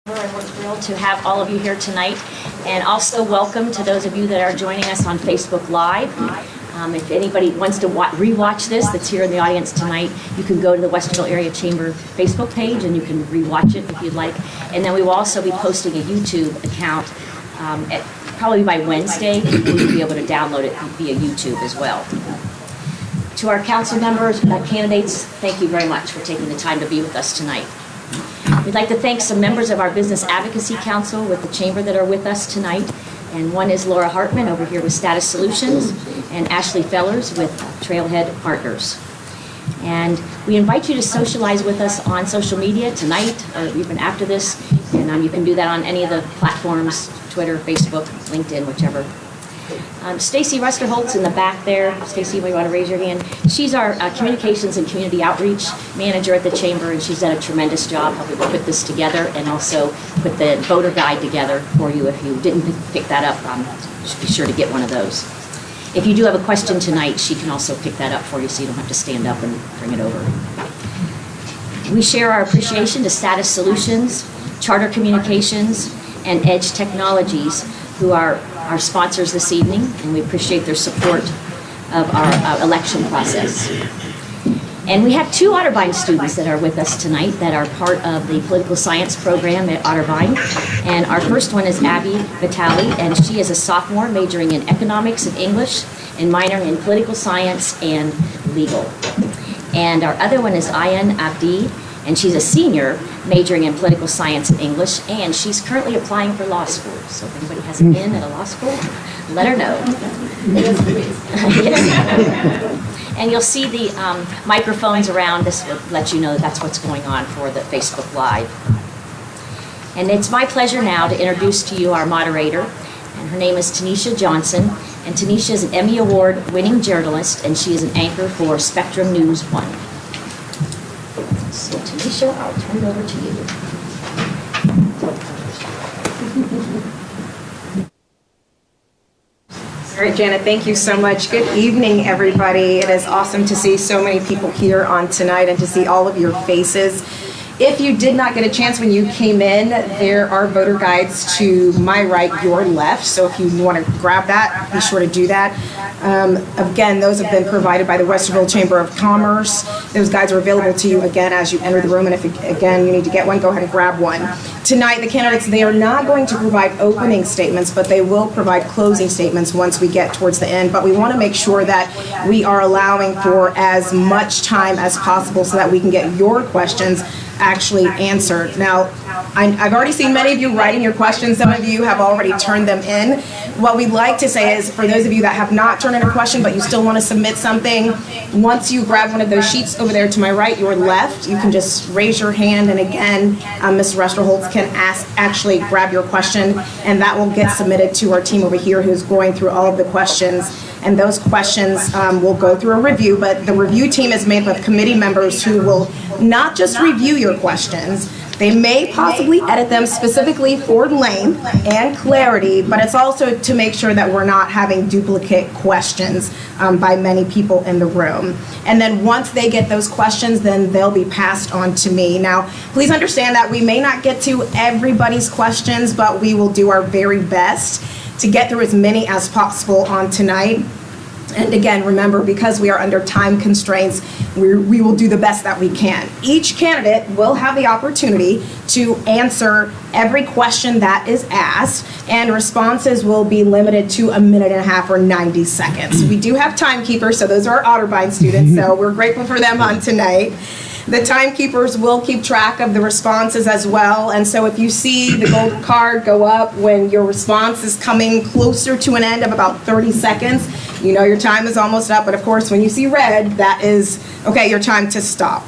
And we're thrilled to have all of you here tonight, and also welcome to those of you that are joining us on Facebook Live. If anybody wants to rewatch this that's here in the audience tonight, you can go to the Westerville Area Chamber Facebook page and you can rewatch it if you'd like. And then we will also be posting a YouTube account probably by Wednesday. You'll be able to download it via YouTube as well. To our council members, candidates, thank you very much for taking the time to be with us tonight. We'd like to thank some members of our Business Advocacy Council with the Chamber that are with us tonight. And one is Laura Hartman over here with Status Solutions, and Ashley Fellers with Trailhead Partners. And we invite you to socialize with us on social media tonight or even after this. And you can do that on any of the platforms, Twitter, Facebook, LinkedIn, whichever. Stacy Rusterholtz in the back there. Stacy, you want to raise your hand? She's our Communications and Community Outreach Manager at the Chamber, and she's done a tremendous job helping put this together and also put the voter guide together for you. If you didn't pick that up, be sure to get one of those. If you do have a question tonight, she can also pick that up for you so you don't have to stand up and bring it over. We share our appreciation to Status Solutions, Charter Communications, and Edge Technologies, who are our sponsors this evening, and we appreciate their support of our election process. And we have two Otterbein students that are with us tonight that are part of the political science program at Otterbein. And our first one is Abby Vitale, and she is a sophomore majoring in economics and English and minoring in political science and legal. And our other one is Ayan Abdi, and she's a senior majoring in political science and English, and she's currently applying for law school. So if anybody has an in at a law school, let her know. And you'll see the microphones around. This will let you know that that's what's going on for the Facebook Live. And it's my pleasure now to introduce to you our moderator, and her name is Tanisha Johnson. And Tanisha is an Emmy Award-winning journalist, and she is an anchor for Spectrum News 1. So Tanisha, I'll turn it over to you. All right, Janet, thank you so much. Good evening, everybody. It is awesome to see so many people here on tonight and to see all of your faces. If you did not get a chance when you came in, there are voter guides to my right, your left. So if you want to grab that, be sure to do that. Again, those have been provided by the Westerville Chamber of Commerce. Those guides are available to you again as you enter the room. And if, again, you need to get one, go ahead and grab one. Tonight, the candidates, they are not going to provide opening statements, but they will provide closing statements once we get towards the end. But we want to make sure that we are allowing for as much time as possible so that we can get your questions actually answered. Now, I've already seen many of you writing your questions. Some of you have already turned them in. What we'd like to say is, for those of you that have not turned in a question but you still want to submit something, once you grab one of those sheets over there to my right, your left, you can just raise your hand, and again, Ms. Rusterholtz can actually grab your question, and that will get submitted to our team over here who's going through all of the questions. And those questions will go through a review, but the review team is made up of committee members who will not just review your questions, they may possibly edit them specifically for length and clarity, but it's also to make sure that we're not having duplicate questions by many people in the room. And then once they get those questions, then they'll be passed on to me. Now, please understand that we may not get to everybody's questions, but we will do our very best to get through as many as possible on tonight. And again, remember, because we are under time constraints, we will do the best that we can. Each candidate will have the opportunity to answer every question that is asked, and responses will be limited to 1.5 minutes or 90 seconds. We do have timekeepers, so those are our Otterbein students, so we're grateful for them on tonight. The timekeepers will keep track of the responses as well, and so if you see the gold card go up when your response is coming closer to an end of about 30 seconds, you know your time is almost up, but of course when you see red, that is, okay, your time to stop.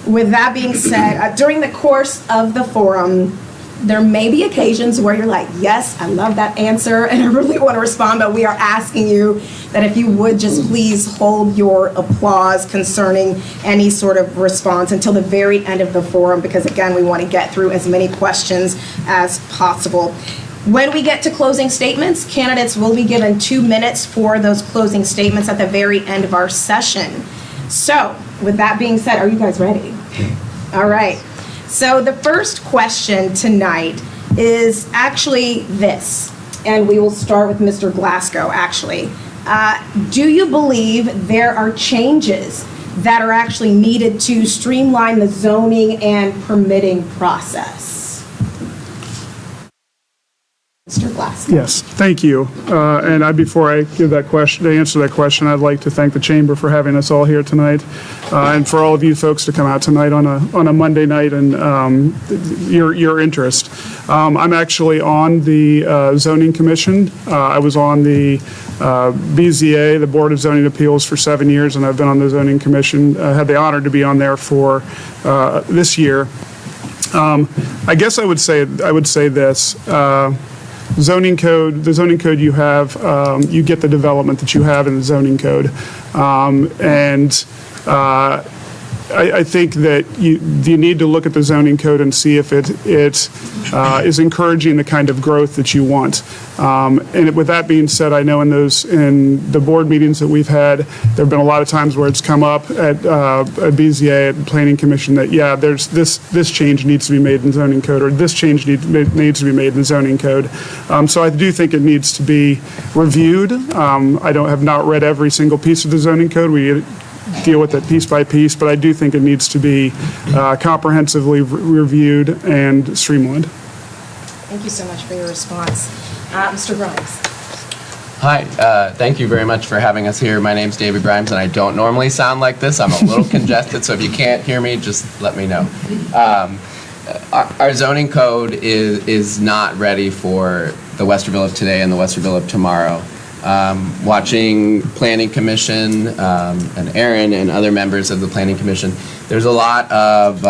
With that being said, during the course of the forum, there may be occasions where you're like, yes, I love that answer and I really want to respond, but we are asking you that if you would just please hold your applause concerning any sort of response until the very end of the forum, because again, we want to get through as many questions as possible. When we get to closing statements, candidates will be given 2 minutes for those closing statements at the very end of our session. So, with that being said, are you guys ready? All right. So the first question tonight is actually this, and we will start with Mr. Glasgow, actually. Do you believe there are changes that are actually needed to streamline the zoning and permitting process? Mr. Glasgow. Yes, thank you. And before I give that question, to answer that question, I'd like to thank the Chamber for having us all here tonight, and for all of you folks to come out tonight on a Monday night and your interest. I'm actually on the Zoning Commission. I was on the BZA, the Board of Zoning Appeals, for 7 years, and I've been on the Zoning Commission. I had the honor to be on there for this year. I guess I would say this. The zoning code you have, you get the development that you have in the zoning code. I think that you need to look at the zoning code and see if it is encouraging the kind of growth that you want. And with that being said, I know in the board meetings that we've had, there have been a lot of times where it's come up at BZA, at the Planning Commission, that there's this change needs to be made in the zoning code, or this change needs to be made in the zoning code. So I do think it needs to be reviewed. I have not read every single piece of the zoning code. We deal with it piece by piece, but I do think it needs to be comprehensively reviewed and streamlined. Thank you so much for your response. Mr. Grimes. Hi, thank you very much for having us here. My name's David Grimes, and I don't normally sound like this. I'm a little congested, so if you can't hear me, just let me know. Our zoning code is not ready for the Westerville of today and the Westerville of tomorrow. Watching Planning Commission and Aaron and other members of the Planning Commission, there's a lot of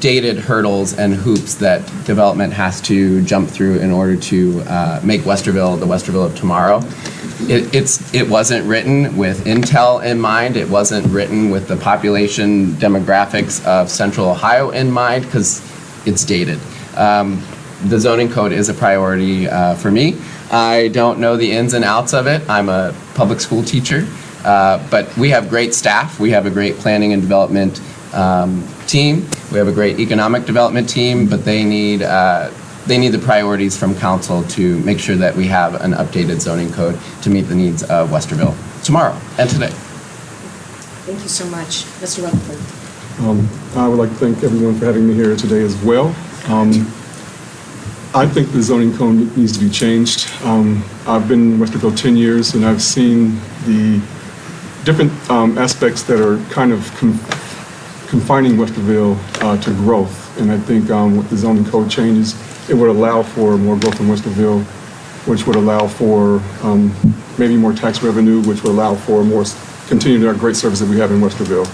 dated hurdles and hoops that development has to jump through in order to make Westerville the Westerville of tomorrow. It wasn't written with Intel in mind. It wasn't written with the population demographics of Central Ohio in mind, because it's dated. The zoning code is a priority for me. I don't know the ins and outs of it. I'm a public school teacher, but we have great staff. We have a great planning and development team. We have a great economic development team, but they need the priorities from council to make sure that we have an updated zoning code to meet the needs of Westerville tomorrow and today. Thank you so much. Mr. Rutherford. I would like to thank everyone for having me here today as well. I think the zoning code needs to be changed. I've been in Westerville 10 years, and I've seen the different aspects that are kind of confining Westerville to growth. And I think with the zoning code changes, it would allow for more growth in Westerville, which would allow for maybe more tax revenue, which would allow for more continuing our great service that we have in Westerville.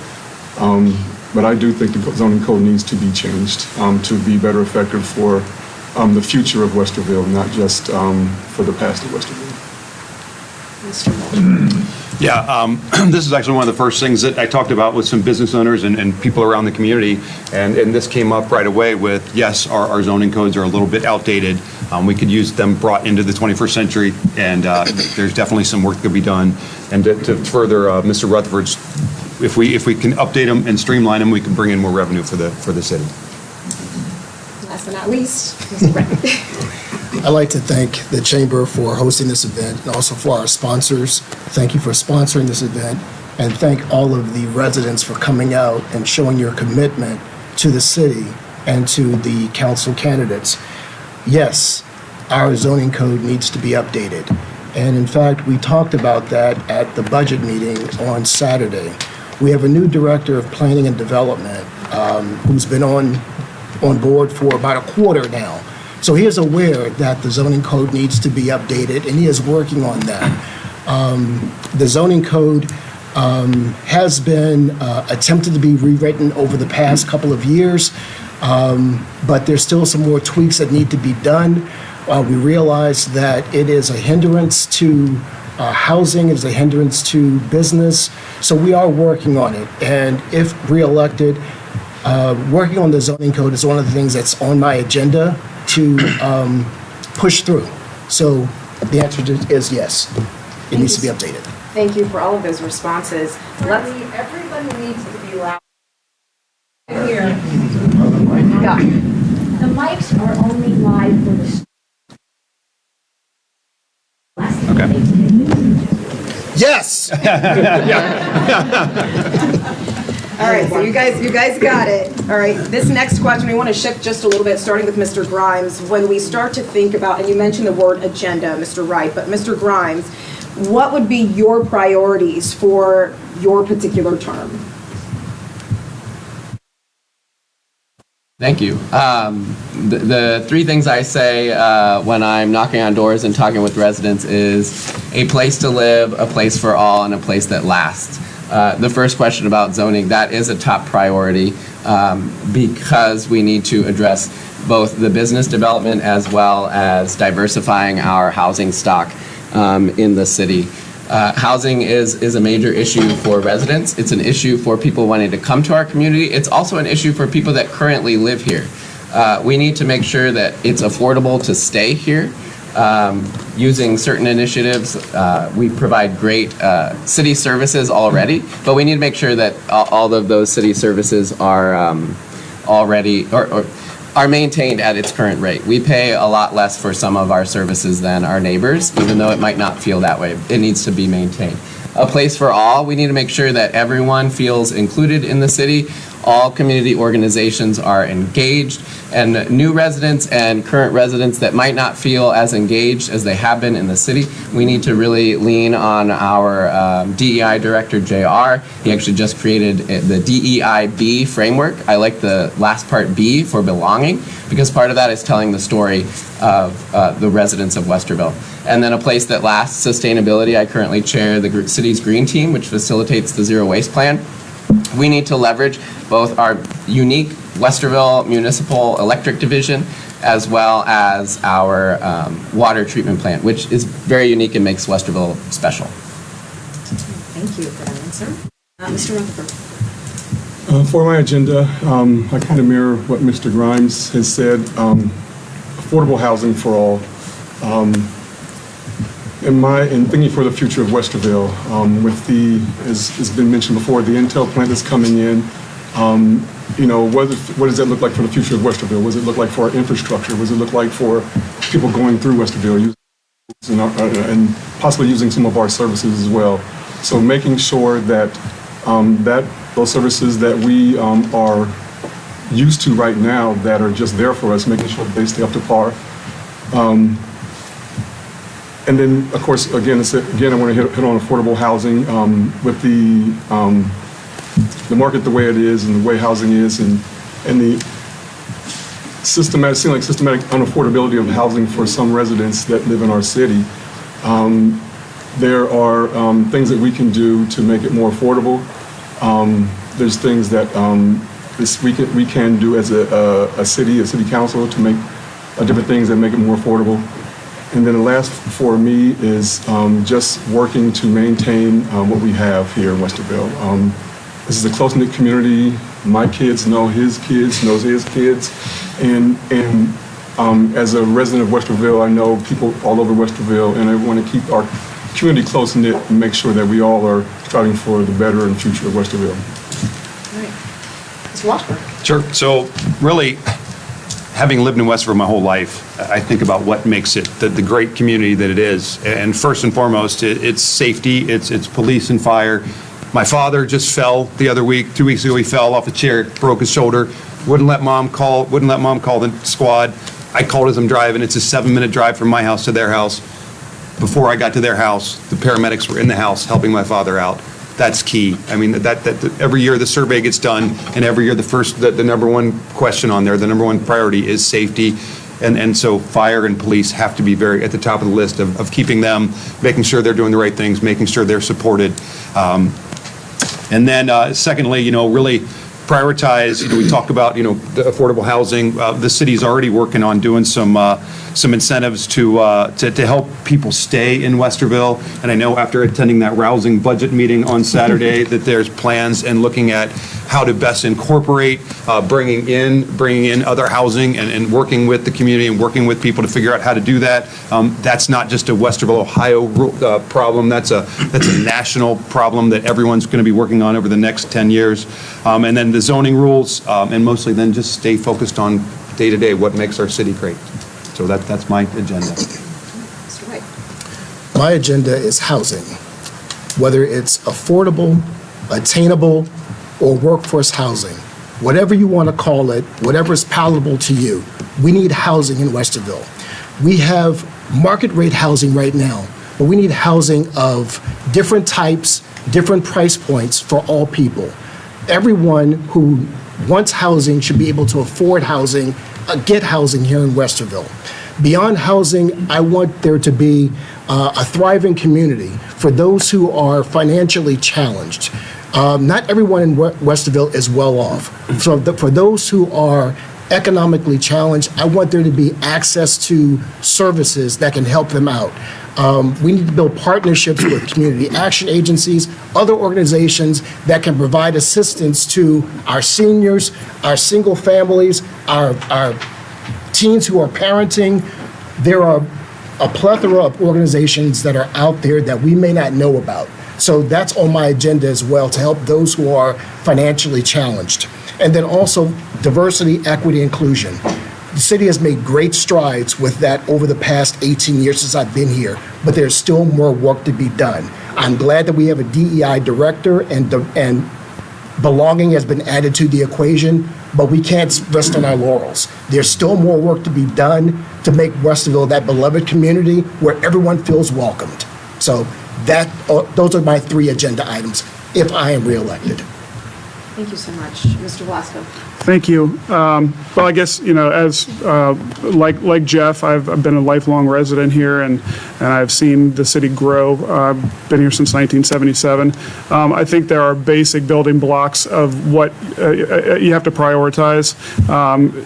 But I do think the zoning code needs to be changed to be better effective for the future of Westerville, not just for the past of Westerville. Yeah, this is actually one of the first things that I talked about with some business owners and people around the community, and this came up right away with, yes, our zoning codes are a little bit outdated. We could use them brought into the 21st century, and there's definitely some work that could be done. And to further Mr. Rutherford's, if we can update them and streamline them, we can bring in more revenue for the city. Last but not least, Mr. Brett. I'd like to thank the Chamber for hosting this event, and also for our sponsors. Thank you for sponsoring this event, and thank all of the residents for coming out and showing your commitment to the city and to the council candidates. Yes, our zoning code needs to be updated, and in fact, we talked about that at the budget meeting on Saturday. We have a new director of planning and development who's been on board for about a quarter now. So he is aware that the zoning code needs to be updated, and he is working on that. The zoning code has been attempted to be rewritten over the past couple of years, but there's still some more tweaks that need to be done. We realize that it is a hindrance to housing, it is a hindrance to business, so we are working on it. And if reelected, working on the zoning code is one of the things that's on my agenda to push through. So the answer is yes, it needs to be updated. Thank you for all of those responses. Everybody needs to be loud. Here. Go. The mics are only live for the. Okay. Yes. All right, so you guys got it. All right, this next question, we want to shift just a little bit, starting with Mr. Grimes. When we start to think about, and you mentioned the word agenda, Mr. Wright, but Mr. Grimes, what would be your priorities for your particular term? Thank you. The three things I say when I'm knocking on doors and talking with residents is a place to live, a place for all, and a place that lasts. The first question about zoning, that is a top priority because we need to address both the business development as well as diversifying our housing stock in the city. Housing is a major issue for residents. It's an issue for people wanting to come to our community. It's also an issue for people that currently live here. We need to make sure that it's affordable to stay here. Using certain initiatives, we provide great city services already, but we need to make sure that all of those city services are already or are maintained at its current rate. We pay a lot less for some of our services than our neighbors, even though it might not feel that way. It needs to be maintained. A place for all, we need to make sure that everyone feels included in the city. All community organizations are engaged, and new residents and current residents that might not feel as engaged as they have been in the city, we need to really lean on our DEI director, JR. He actually just created the DEI-B framework. I like the last part, B, for belonging, because part of that is telling the story of the residents of Westerville. And then a place that lasts, sustainability. I currently chair the city's green team, which facilitates the zero waste plan. We need to leverage both our unique Westerville Municipal Electric Division as well as our water treatment plant, which is very unique and makes Westerville special. Thank you for that answer. Mr. Rutherford. For my agenda, I kind of mirror what Mr. Grimes has said, affordable housing for all. In thinking for the future of Westerville, with as has been mentioned before, the Intel plant that's coming in, what does that look like for the future of Westerville? What does it look like for our infrastructure? What does it look like for people going through Westerville and possibly using some of our services as well? So making sure that those services that we are used to right now that are just there for us, making sure that they stay up to par. And then, of course, again, I want to hit on affordable housing with the market the way it is and the way housing is and the systematic unaffordability of housing for some residents that live in our city. There are things that we can do to make it more affordable. There's things that we can do as a city council to make different things that make it more affordable. And then the last for me is just working to maintain what we have here in Westerville. This is a close-knit community. My kids know his kids, knows his kids. And as a resident of Westerville, I know people all over Westerville, and I want to keep our community close-knit and make sure that we all are striving for the better and future of Westerville. All right. Mr. Washburn. Sure. So really, having lived in Westerville my whole life, I think about what makes it the great community that it is. And first and foremost, it's safety, it's police and fire. My father just fell the other week, 2 weeks ago. He fell off a chair, broke his shoulder. Wouldn't let mom call the squad. I called as I'm driving. It's a 7-minute drive from my house to their house. Before I got to their house, the paramedics were in the house helping my father out. That's key. I mean, that every year the survey gets done, and every year the number one question on there, the number one priority is safety. And so fire and police have to be very at the top of the list of keeping them, making sure they're doing the right things, making sure they're supported. And then secondly, really prioritize, we talk about, the affordable housing. The city's already working on doing some incentives to help people stay in Westerville. And I know after attending that rousing budget meeting on Saturday that there's plans and looking at how to best incorporate bringing in other housing and working with the community and working with people to figure out how to do that. That's not just a Westerville, Ohio problem. That's a national problem that everyone's going to be working on over the next 10 years. And then the zoning rules, and mostly then just stay focused on day-to-day, what makes our city great. So that's my agenda. Mr. White. My agenda is housing, whether it's affordable, attainable, or workforce housing. Whatever you want to call it, whatever is palatable to you, we need housing in Westerville. We have market rate housing right now, but we need housing of different types, different price points for all people. Everyone who wants housing should be able to afford housing, get housing here in Westerville. Beyond housing, I want there to be a thriving community for those who are financially challenged. Not everyone in Westerville is well off. So for those who are economically challenged, I want there to be access to services that can help them out. We need to build partnerships with community action agencies, other organizations that can provide assistance to our seniors, our single families, our teens who are parenting. There are a plethora of organizations that are out there that we may not know about. So that's on my agenda as well, to help those who are financially challenged. And then also diversity, equity, inclusion. The city has made great strides with that over the past 18 years since I've been here, but there's still more work to be done. I'm glad that we have a DEI director and belonging has been added to the equation, but we can't rest on our laurels. There's still more work to be done to make Westerville that beloved community where everyone feels welcomed. So those are my 3 agenda items if I am reelected. Thank you so much. Mr. Velasco. Thank you. Well, I guess, as like Jeff, I've been a lifelong resident here, and I've seen the city grow. I've been here since 1977. I think there are basic building blocks of what you have to prioritize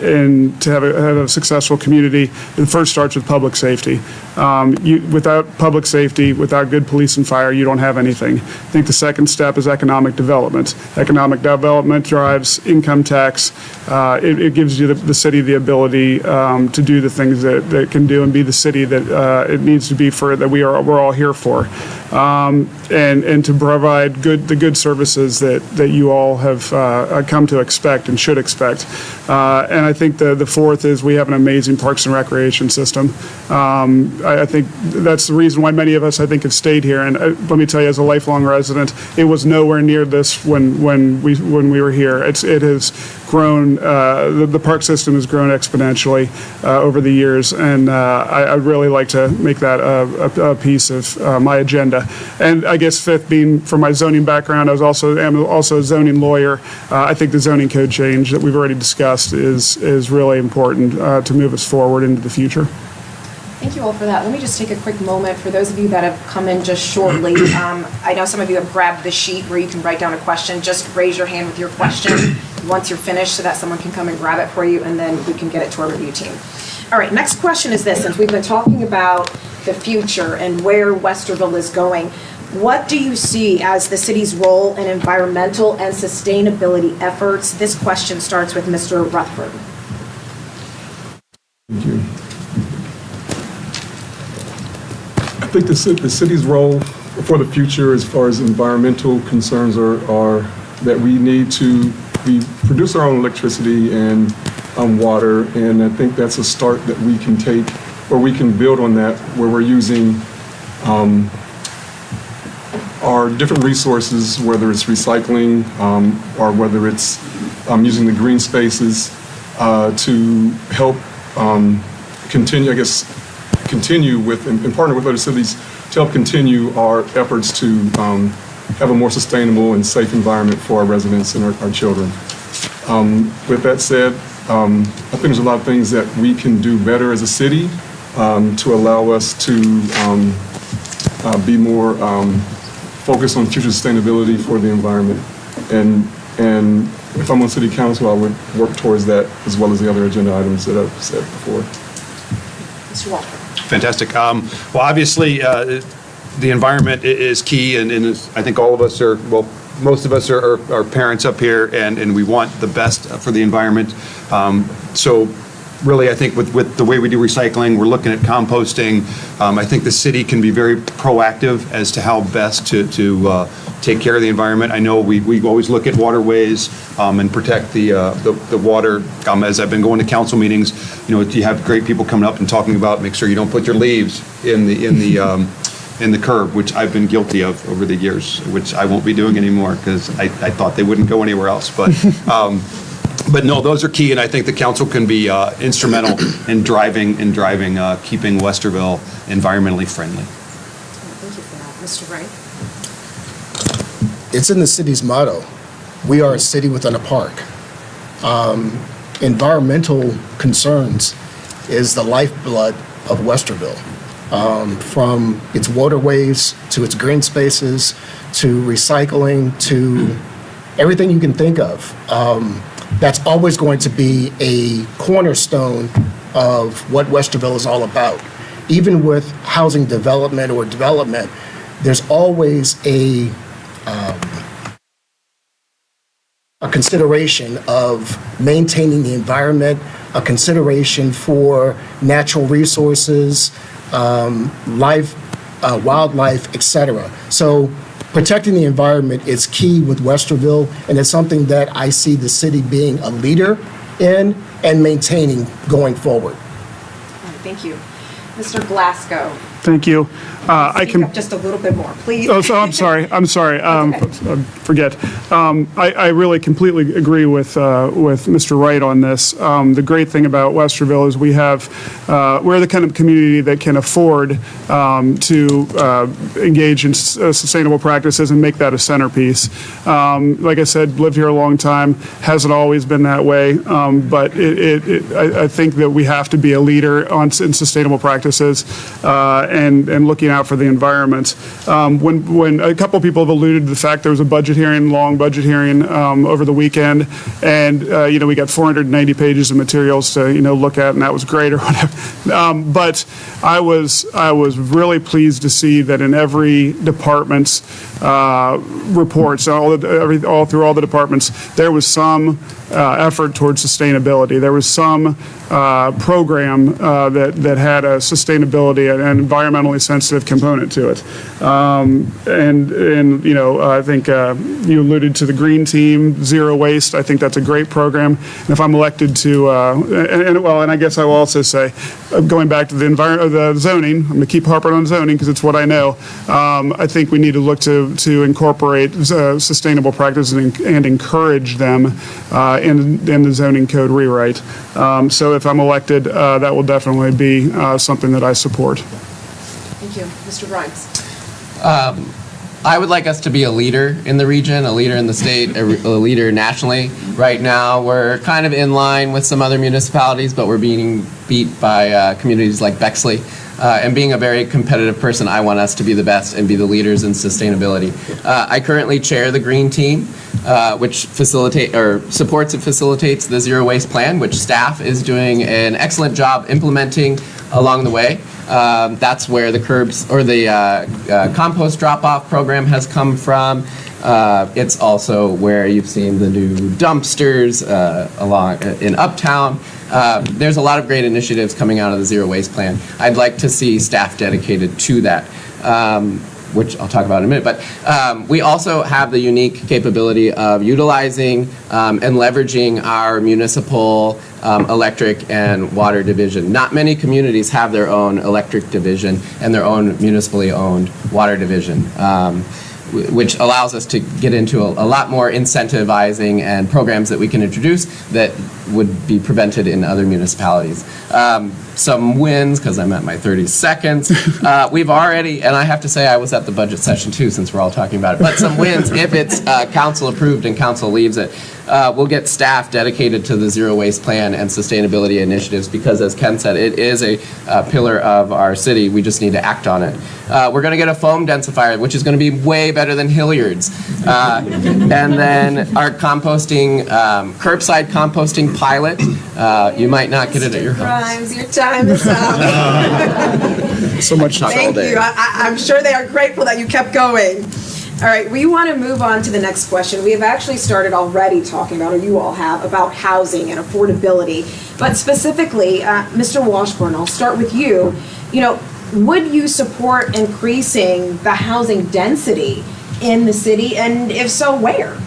and to have a successful community. It first starts with public safety. Without public safety, without good police and fire, you don't have anything. I think the second step is economic development. Economic development drives income tax. It gives you the city the ability to do the things that it can do and be the city that it needs to be that we're all here for, and to provide the good services that you all have come to expect and should expect. And I think the fourth is we have an amazing Parks and Recreation system. I think that's the reason why many of us, I think, have stayed here. And let me tell you, as a lifelong resident, it was nowhere near this when we were here. It has grown. The park system has grown exponentially over the years, and I'd really like to make that a piece of my agenda. And I guess fifth, being from my zoning background, am also a zoning lawyer. I think the zoning code change that we've already discussed is really important to move us forward into the future. Thank you all for that. Let me just take a quick moment for those of you that have come in just shortly. I know some of you have grabbed the sheet where you can write down a question. Just raise your hand with your question once you're finished so that someone can come and grab it for you, and then we can get it to our review team. All right, next question is this. Since we've been talking about the future and where Westerville is going, what do you see as the city's role in environmental and sustainability efforts? This question starts with Mr. Rutherford. Thank you. I think the city's role for the future as far as environmental concerns are that we produce our own electricity and water, and I think that's a start that we can take, or we can build on that, where we're using our different resources, whether it's recycling or whether it's using the green spaces to help continue with and partner with other cities to help continue our efforts to have a more sustainable and safe environment for our residents and our children. With that said, I think there's a lot of things that we can do better as a city to allow us to be more focused on future sustainability for the environment. And if I'm on city council, I would work towards that as well as the other agenda items that I've said before. Mr. Walker. Fantastic. Well, obviously, the environment is key, and I think all of us are, well, most of us are parents up here, and we want the best for the environment. So really, I think with the way we do recycling, we're looking at composting. I think the city can be very proactive as to how best to take care of the environment. I know we always look at waterways and protect the water. As I've been going to council meetings, you have great people coming up and talking about make sure you don't put your leaves in the curb, which I've been guilty of over the years, which I won't be doing anymore because I thought they wouldn't go anywhere else. But no, those are key, and I think the council can be instrumental in driving keeping Westerville environmentally friendly. Thank you for that. Mr. Wright? It's in the city's motto. We are a city within a park. Environmental concerns is the lifeblood of Westerville. From its waterways to its green spaces to recycling to everything you can think of. That's always going to be a cornerstone of what Westerville is all about. Even with housing development or development, there's always a consideration of maintaining the environment, a consideration for natural resources, wildlife, etc. So protecting the environment is key with Westerville, and it's something that I see the city being a leader in and maintaining going forward. All right, thank you. Mr. Glasgow. Thank you. I Speak can. up just a little bit more, please. Oh, so I'm sorry. Forget. I really completely agree with Mr. Wright on this. The great thing about Westerville is we're the kind of community that can afford to engage in sustainable practices and make that a centerpiece. Like I said, lived here a long time. Hasn't always been that way, but I think that we have to be a leader in sustainable practices and looking out for the environment. When a couple people have alluded to the fact there was a long budget hearing over the weekend, and we got 490 pages of materials to look at, and that was great or whatever. But I was really pleased to see that in every department's reports, all through all the departments, there was some effort towards sustainability. There was some program that had a sustainability and environmentally sensitive component to it. I think you alluded to the green team, zero waste. I think that's a great program. And if I'm elected to, and I guess I will also say, going back to the zoning, I'm going to keep harping on zoning because it's what I know. I think we need to look to incorporate sustainable practices and encourage them in the zoning code rewrite. So if I'm elected, that will definitely be something that I support. Thank you. Mr. Grimes. I would like us to be a leader in the region, a leader in the state, a leader nationally. Right now, we're kind of in line with some other municipalities, but we're being beat by communities like Bexley. And being a very competitive person, I want us to be the best and be the leaders in sustainability. I currently chair the Green Team, which supports and facilitates the Zero Waste Plan, which staff is doing an excellent job implementing along the way. That's where the curbs or the compost drop-off program has come from. It's also where you've seen the new dumpsters in Uptown. There's a lot of great initiatives coming out of the Zero Waste Plan. I'd like to see staff dedicated to that, which I'll talk about in a minute. But we also have the unique capability of utilizing and leveraging our municipal electric and water division. Not many communities have their own electric division and their own municipally owned water division, which allows us to get into a lot more incentivizing and programs that we can introduce that would be prevented in other municipalities. Some wins, because I'm at my 30 seconds. We've already, and I have to say I was at the budget session too, since we're all talking about it, but some wins, if it's council approved and council leaves it, we'll get staff dedicated to the Zero Waste Plan and sustainability initiatives, because as Ken said, it is a pillar of our city. We just need to act on it. We're going to get a foam densifier, which is going to be way better than Hilliard's. And then our composting, curbside composting pilot. You might not get it at your house. Grimes, your time is up. So much. Thank you. I'm sure they are grateful that you kept going. All right, we want to move on to the next question. We have actually started already talking about, or you all have, about housing and affordability. But specifically, Mr. Washburn, I'll start with you. Would you support increasing the housing density in the city? And if so, where?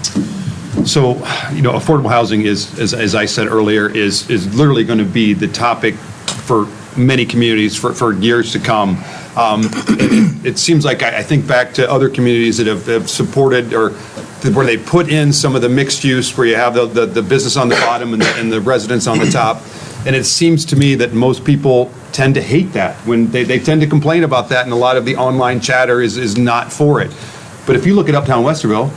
So, affordable housing is, as I said earlier, is literally going to be the topic for many communities for years to come. It seems like I think back to other communities that have supported or where they put in some of the mixed use, where you have the business on the bottom and the residents on the top. And it seems to me that most people tend to hate that when they tend to complain about that, and a lot of the online chatter is not for it. But if you look at Uptown Westerville,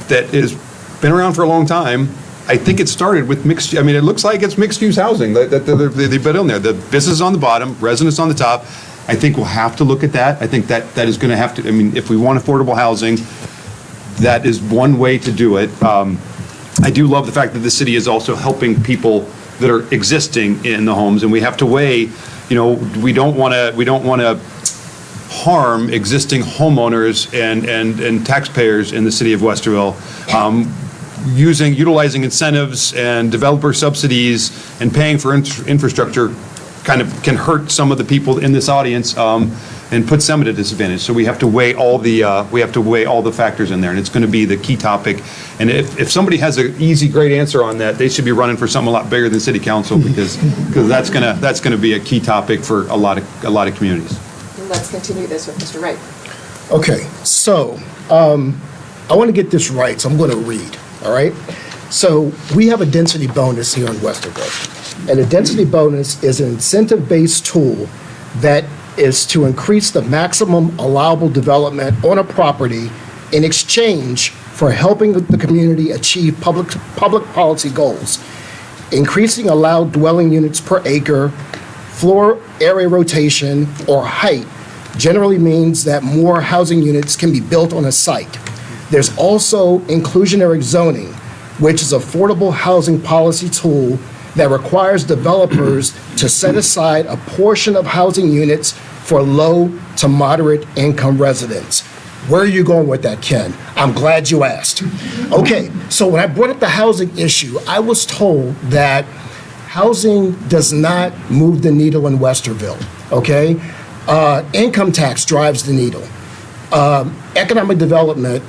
that has been around for a long time, I think it started with mixed, it looks like it's mixed-use housing that they put in there. The business on the bottom, residents on the top. I think we'll have to look at that. I think that is going to have to, if we want affordable housing, that is one way to do it. I do love the fact that the city is also helping people that are existing in the homes, and we have to weigh, we don't want to harm existing homeowners and taxpayers in the city of Westerville. Utilizing incentives and developer subsidies and paying for infrastructure kind of can hurt some of the people in this audience and put some at a disadvantage. So we have to weigh all the factors in there, and it's going to be the key topic. And if somebody has an easy, great answer on that, they should be running for something a lot bigger than city council because that's going to be a key topic for a lot of communities. And let's continue this with Mr. Wright. Okay, so I want to get this right, so I'm going to read, all right? So we have a density bonus here in Westerville, and a density bonus is an incentive-based tool that is to increase the maximum allowable development on a property in exchange for helping the community achieve public policy goals. Increasing allowed dwelling units per acre, floor area rotation, or height generally means that more housing units can be built on a site. There's also inclusionary zoning, which is an affordable housing policy tool that requires developers to set aside a portion of housing units for low to moderate income residents. Where are you going with that, Ken? I'm glad you asked. Okay, so when I brought up the housing issue, I was told that housing does not move the needle in Westerville, okay? Income tax drives the needle. Economic development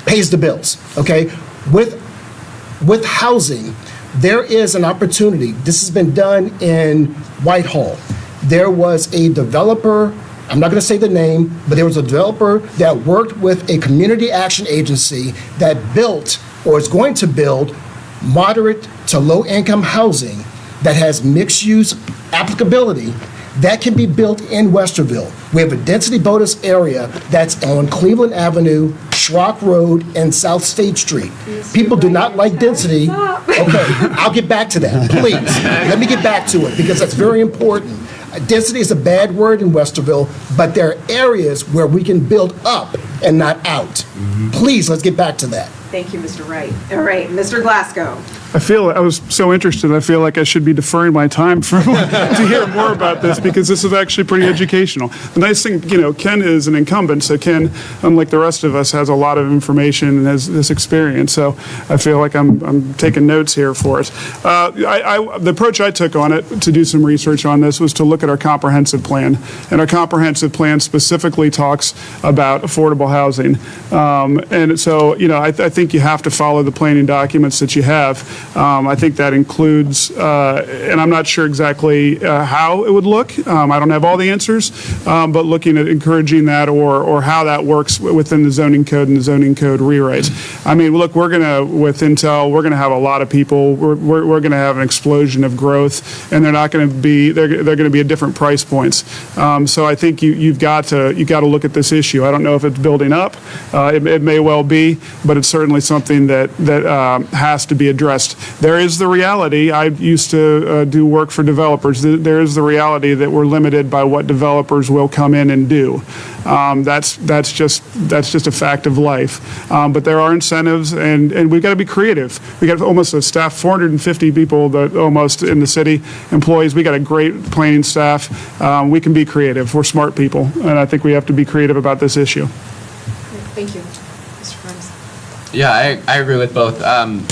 pays the bills, okay? With housing, there is an opportunity. This has been done in Whitehall. There was a developer, I'm not going to say the name, but there was a developer that worked with a community action agency that built or is going to build moderate to low income housing that has mixed use applicability that can be built in Westerville. We have a density bonus area that's on Cleveland Avenue, Schrock Road, and South State Street. People do not like density. Okay, I'll get back to that, please. Let me get back to it because that's very important. Density is a bad word in Westerville, but there are areas where we can build up and not out. Please, let's get back to that. Thank you, Mr. Wright. All right, Mr. Glasgow. I was so interested, I feel like I should be deferring my time to hear more about this because this is actually pretty educational. The nice thing, Ken is an incumbent, so Ken, unlike the rest of us, has a lot of information and has this experience, so I feel like I'm taking notes here for us. The approach I took on it to do some research on this was to look at our comprehensive plan, and our comprehensive plan specifically talks about affordable housing. And so, I think you have to follow the planning documents that you have. I think that includes, and I'm not sure exactly how it would look. I don't have all the answers, but looking at encouraging that or how that works within the zoning code and the zoning code rewrites. Look, with Intel, we're going to have a lot of people. We're going to have an explosion of growth, and they're going to be at different price points. So I think you've got to look at this issue. I don't know if it's building up. It may well be, but it's certainly certainly something that has to be addressed. There is the reality. I used to do work for developers. There is the reality that we're limited by what developers will come in and do. That's just a fact of life. But there are incentives, and we've got to be creative. We got almost a staff, 450 people that almost in the city, employees. We got a great planning staff. We can be creative. We're smart people, and I think we have to be creative about this issue. Thank you. Mr. Burns. Yeah, I agree with both.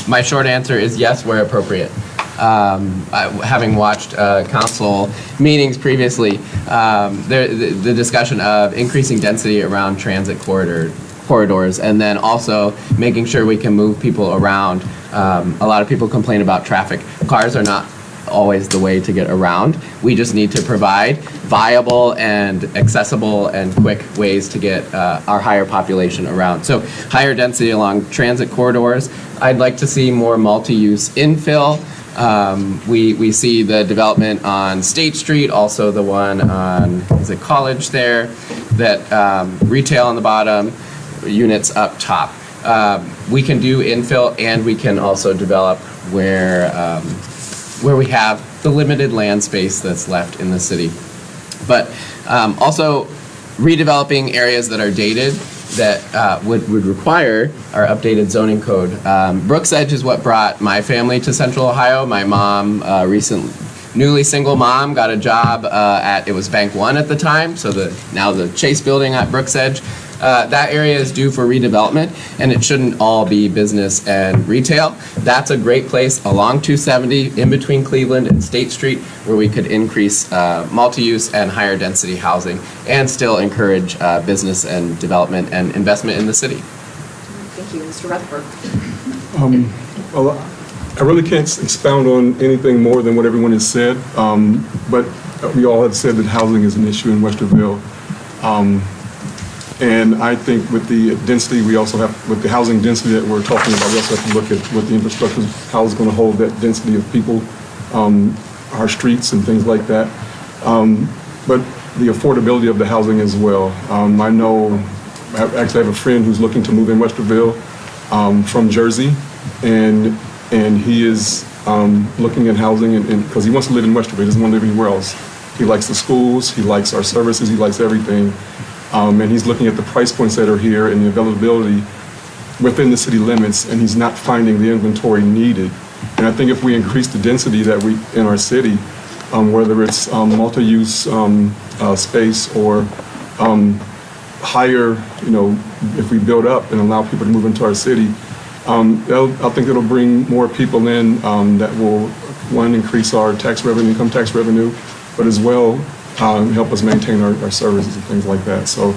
My short answer is yes, where appropriate. Having watched council meetings previously, the discussion of increasing density around transit corridors, and then also making sure we can move people around. A lot of people complain about traffic. Cars are not always the way to get around. We just need to provide viable and accessible and quick ways to get our higher population around. So higher density along transit corridors. I'd like to see more multi-use infill. We see the development on State Street, also the one on, is it College there, that retail on the bottom, units up top. We can do infill, and we can also develop where we have the limited land space that's left in the city. But also redeveloping areas that are dated that would require our updated zoning code. Brooks Edge is what brought my family to Central Ohio. My mom, newly single mom, got a job it was Bank One at the time, so now the Chase Building at Brooks Edge. That area is due for redevelopment, and it shouldn't all be business and retail. That's a great place along 270 in between Cleveland and State Street where we could increase multi-use and higher density housing and still encourage business and development and investment in the city. Thank you. Mr. Rutherford. Well, I really can't expound on anything more than what everyone has said, but we all have said that housing is an issue in Westerville. And I think with the density, we also have, with the housing density that we're talking about, we also have to look at what the infrastructure, how it's going to hold that density of people, our streets and things like that. But the affordability of the housing as well. I know, I actually have a friend who's looking to move in Westerville from Jersey, and he is looking at housing, and because he wants to live in Westerville, he doesn't want to live anywhere else. He likes the schools, he likes our services, he likes everything. And he's looking at the price points that are here and the availability within the city limits, and he's not finding the inventory needed. And I think if we increase the density that we in our city, whether it's multi-use space or higher, if we build up and allow people to move into our city, I think it'll bring more people in that will, one, increase our tax revenue, income tax revenue, but as well help us maintain our services and things like that. So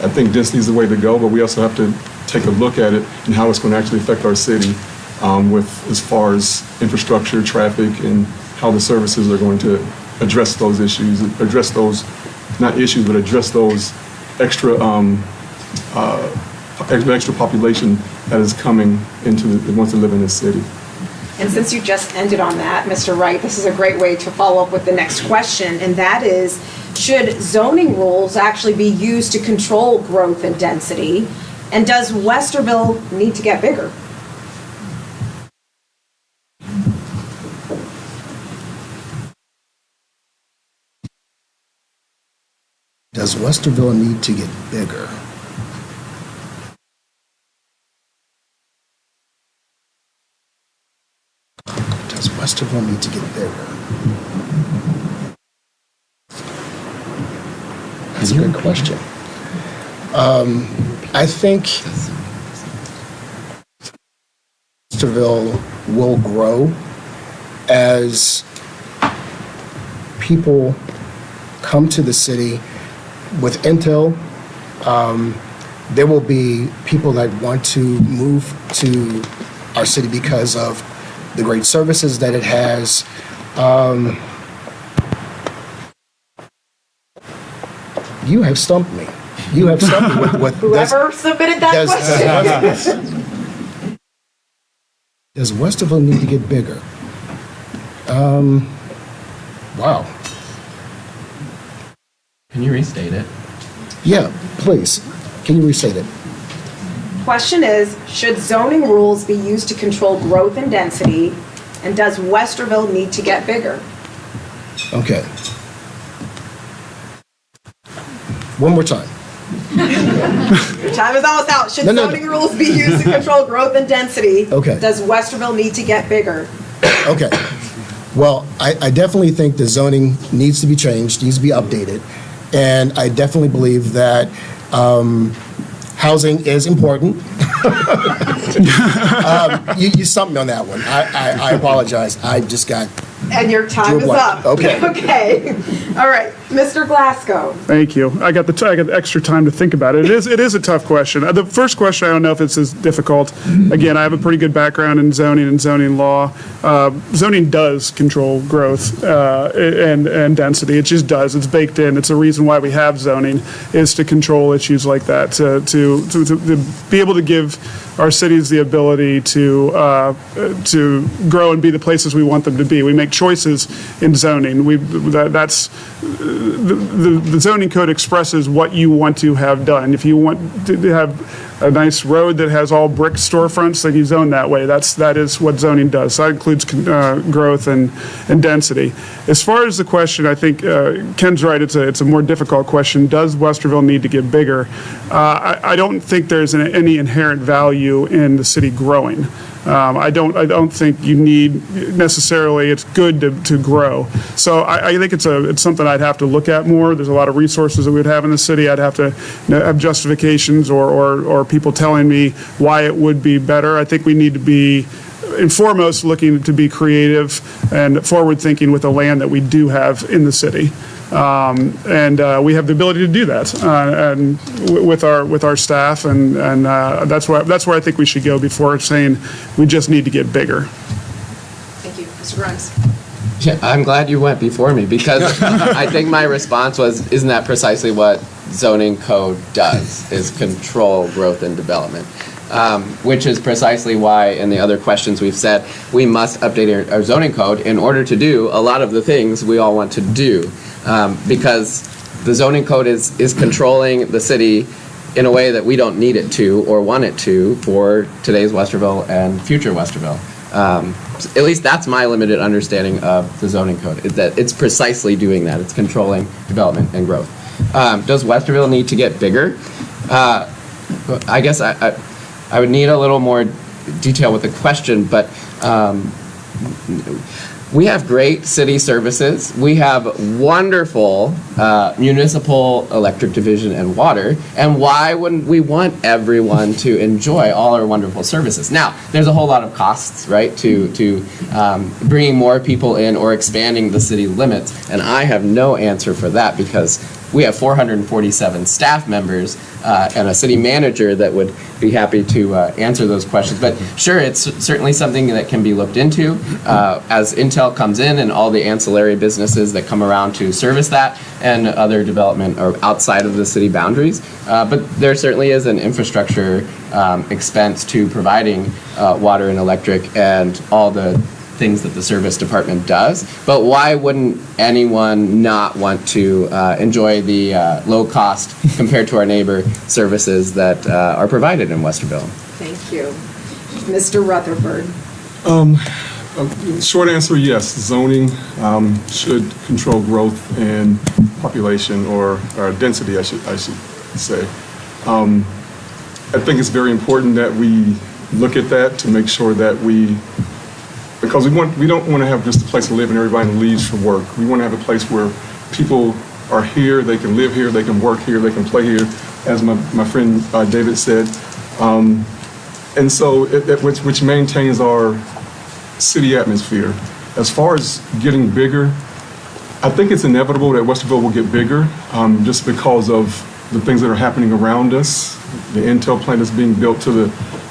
I think density is the way to go, but we also have to take a look at it and how it's going to actually affect our city with as far as infrastructure, traffic, and how the services are going to address those issues, address those, not issues, but address those extra population that is coming into that wants to live in this city. And since you just ended on that, Mr. Wright, this is a great way to follow up with the next question, and that is, should zoning rules actually be used to control growth and density? And does Westerville need to get bigger? Does Westerville need to get bigger? Does Westerville need to get bigger? That's a good question. I think Westerville will grow as people come to the city with intel. There will be people that want to move to our city because of the great services that it has. You have stumped me. You have stumped me with Whoever submitted that question. Does Westerville need to get bigger? Wow. Can you restate it? Yeah, please. Can you restate it? Question is, should zoning rules be used to control growth and density? And does Westerville need to get bigger? Okay. One more time. Your time is almost out. Should No. zoning rules be used to control growth and density? Okay. Does Westerville need to get bigger? Okay. Well, I definitely think the zoning needs to be changed, needs to be updated. And I definitely believe that housing is important. You stumped me on that one. I apologize. I just got... And your time is up. Okay. Okay. All right. Mr. Glasgow. Thank you. I got the extra time to think about it. It is a tough question. The first question, I don't know if it's as difficult. Again, I have a pretty good background in zoning and zoning law. Zoning does control growth and density. It just does. It's baked in. It's a reason why we have zoning, is to control issues like that, to be able to give our cities the ability to grow and be the places we want them to be. We make choices in zoning. The zoning code expresses what you want to have done. If you want to have a nice road that has all brick storefronts, then you zone that way. That is what zoning does. So that includes growth and density. As far as the question, I think Ken's right. It's a more difficult question. Does Westerville need to get bigger? I don't think there's any inherent value in the city growing. I don't think you need necessarily. It's good to grow. So I think it's something I'd have to look at more. There's a lot of resources that we would have in the city. I'd have to have justifications or people telling me why it would be better. I think we need to be, and foremost, looking to be creative and forward-thinking with the land that we do have in the city. And we have the ability to do that, and with our staff, and that's where I think we should go before saying we just need to get bigger. Thank you. Mr. Grimes. Yeah, I'm glad you went before me, because I think my response was, isn't that precisely what zoning code does, is control growth and development? Which is precisely why in the other questions we've said we must update our zoning code in order to do a lot of the things we all want to do. Because the zoning code is controlling the city in a way that we don't need it to or want it to for today's Westerville and future Westerville. At least that's my limited understanding of the zoning code, is that it's precisely doing that. It's controlling development and growth. Does Westerville need to get bigger? I guess I would need a little more detail with the question, but we have great city services. We have wonderful municipal electric division and water. And why wouldn't we want everyone to enjoy all our wonderful services? Now, there's a whole lot of costs, right, to bringing more people in or expanding the city limits. And I have no answer for that, because we have 447 staff members and a city manager that would be happy to answer those questions. But sure, it's certainly something that can be looked into as Intel comes in and all the ancillary businesses that come around to service that, and other development or outside of the city boundaries. But there certainly is an infrastructure expense to providing water and electric and all the things that the service department does. But why wouldn't anyone not want to enjoy the low cost compared to our neighbor services that are provided in Westerville? Thank you. Mr. Rutherford. Short answer, yes. Zoning should control growth and population, or density, I should say. I think it's very important that we look at that to make sure that because we don't want to have just a place to live and everybody leaves for work. We want to have a place where people are here, they can live here, they can work here, they can play here, as my friend David said. And so, which maintains our city atmosphere. As far as getting bigger, I think it's inevitable that Westerville will get bigger, just because of the things that are happening around us. The Intel plant is being built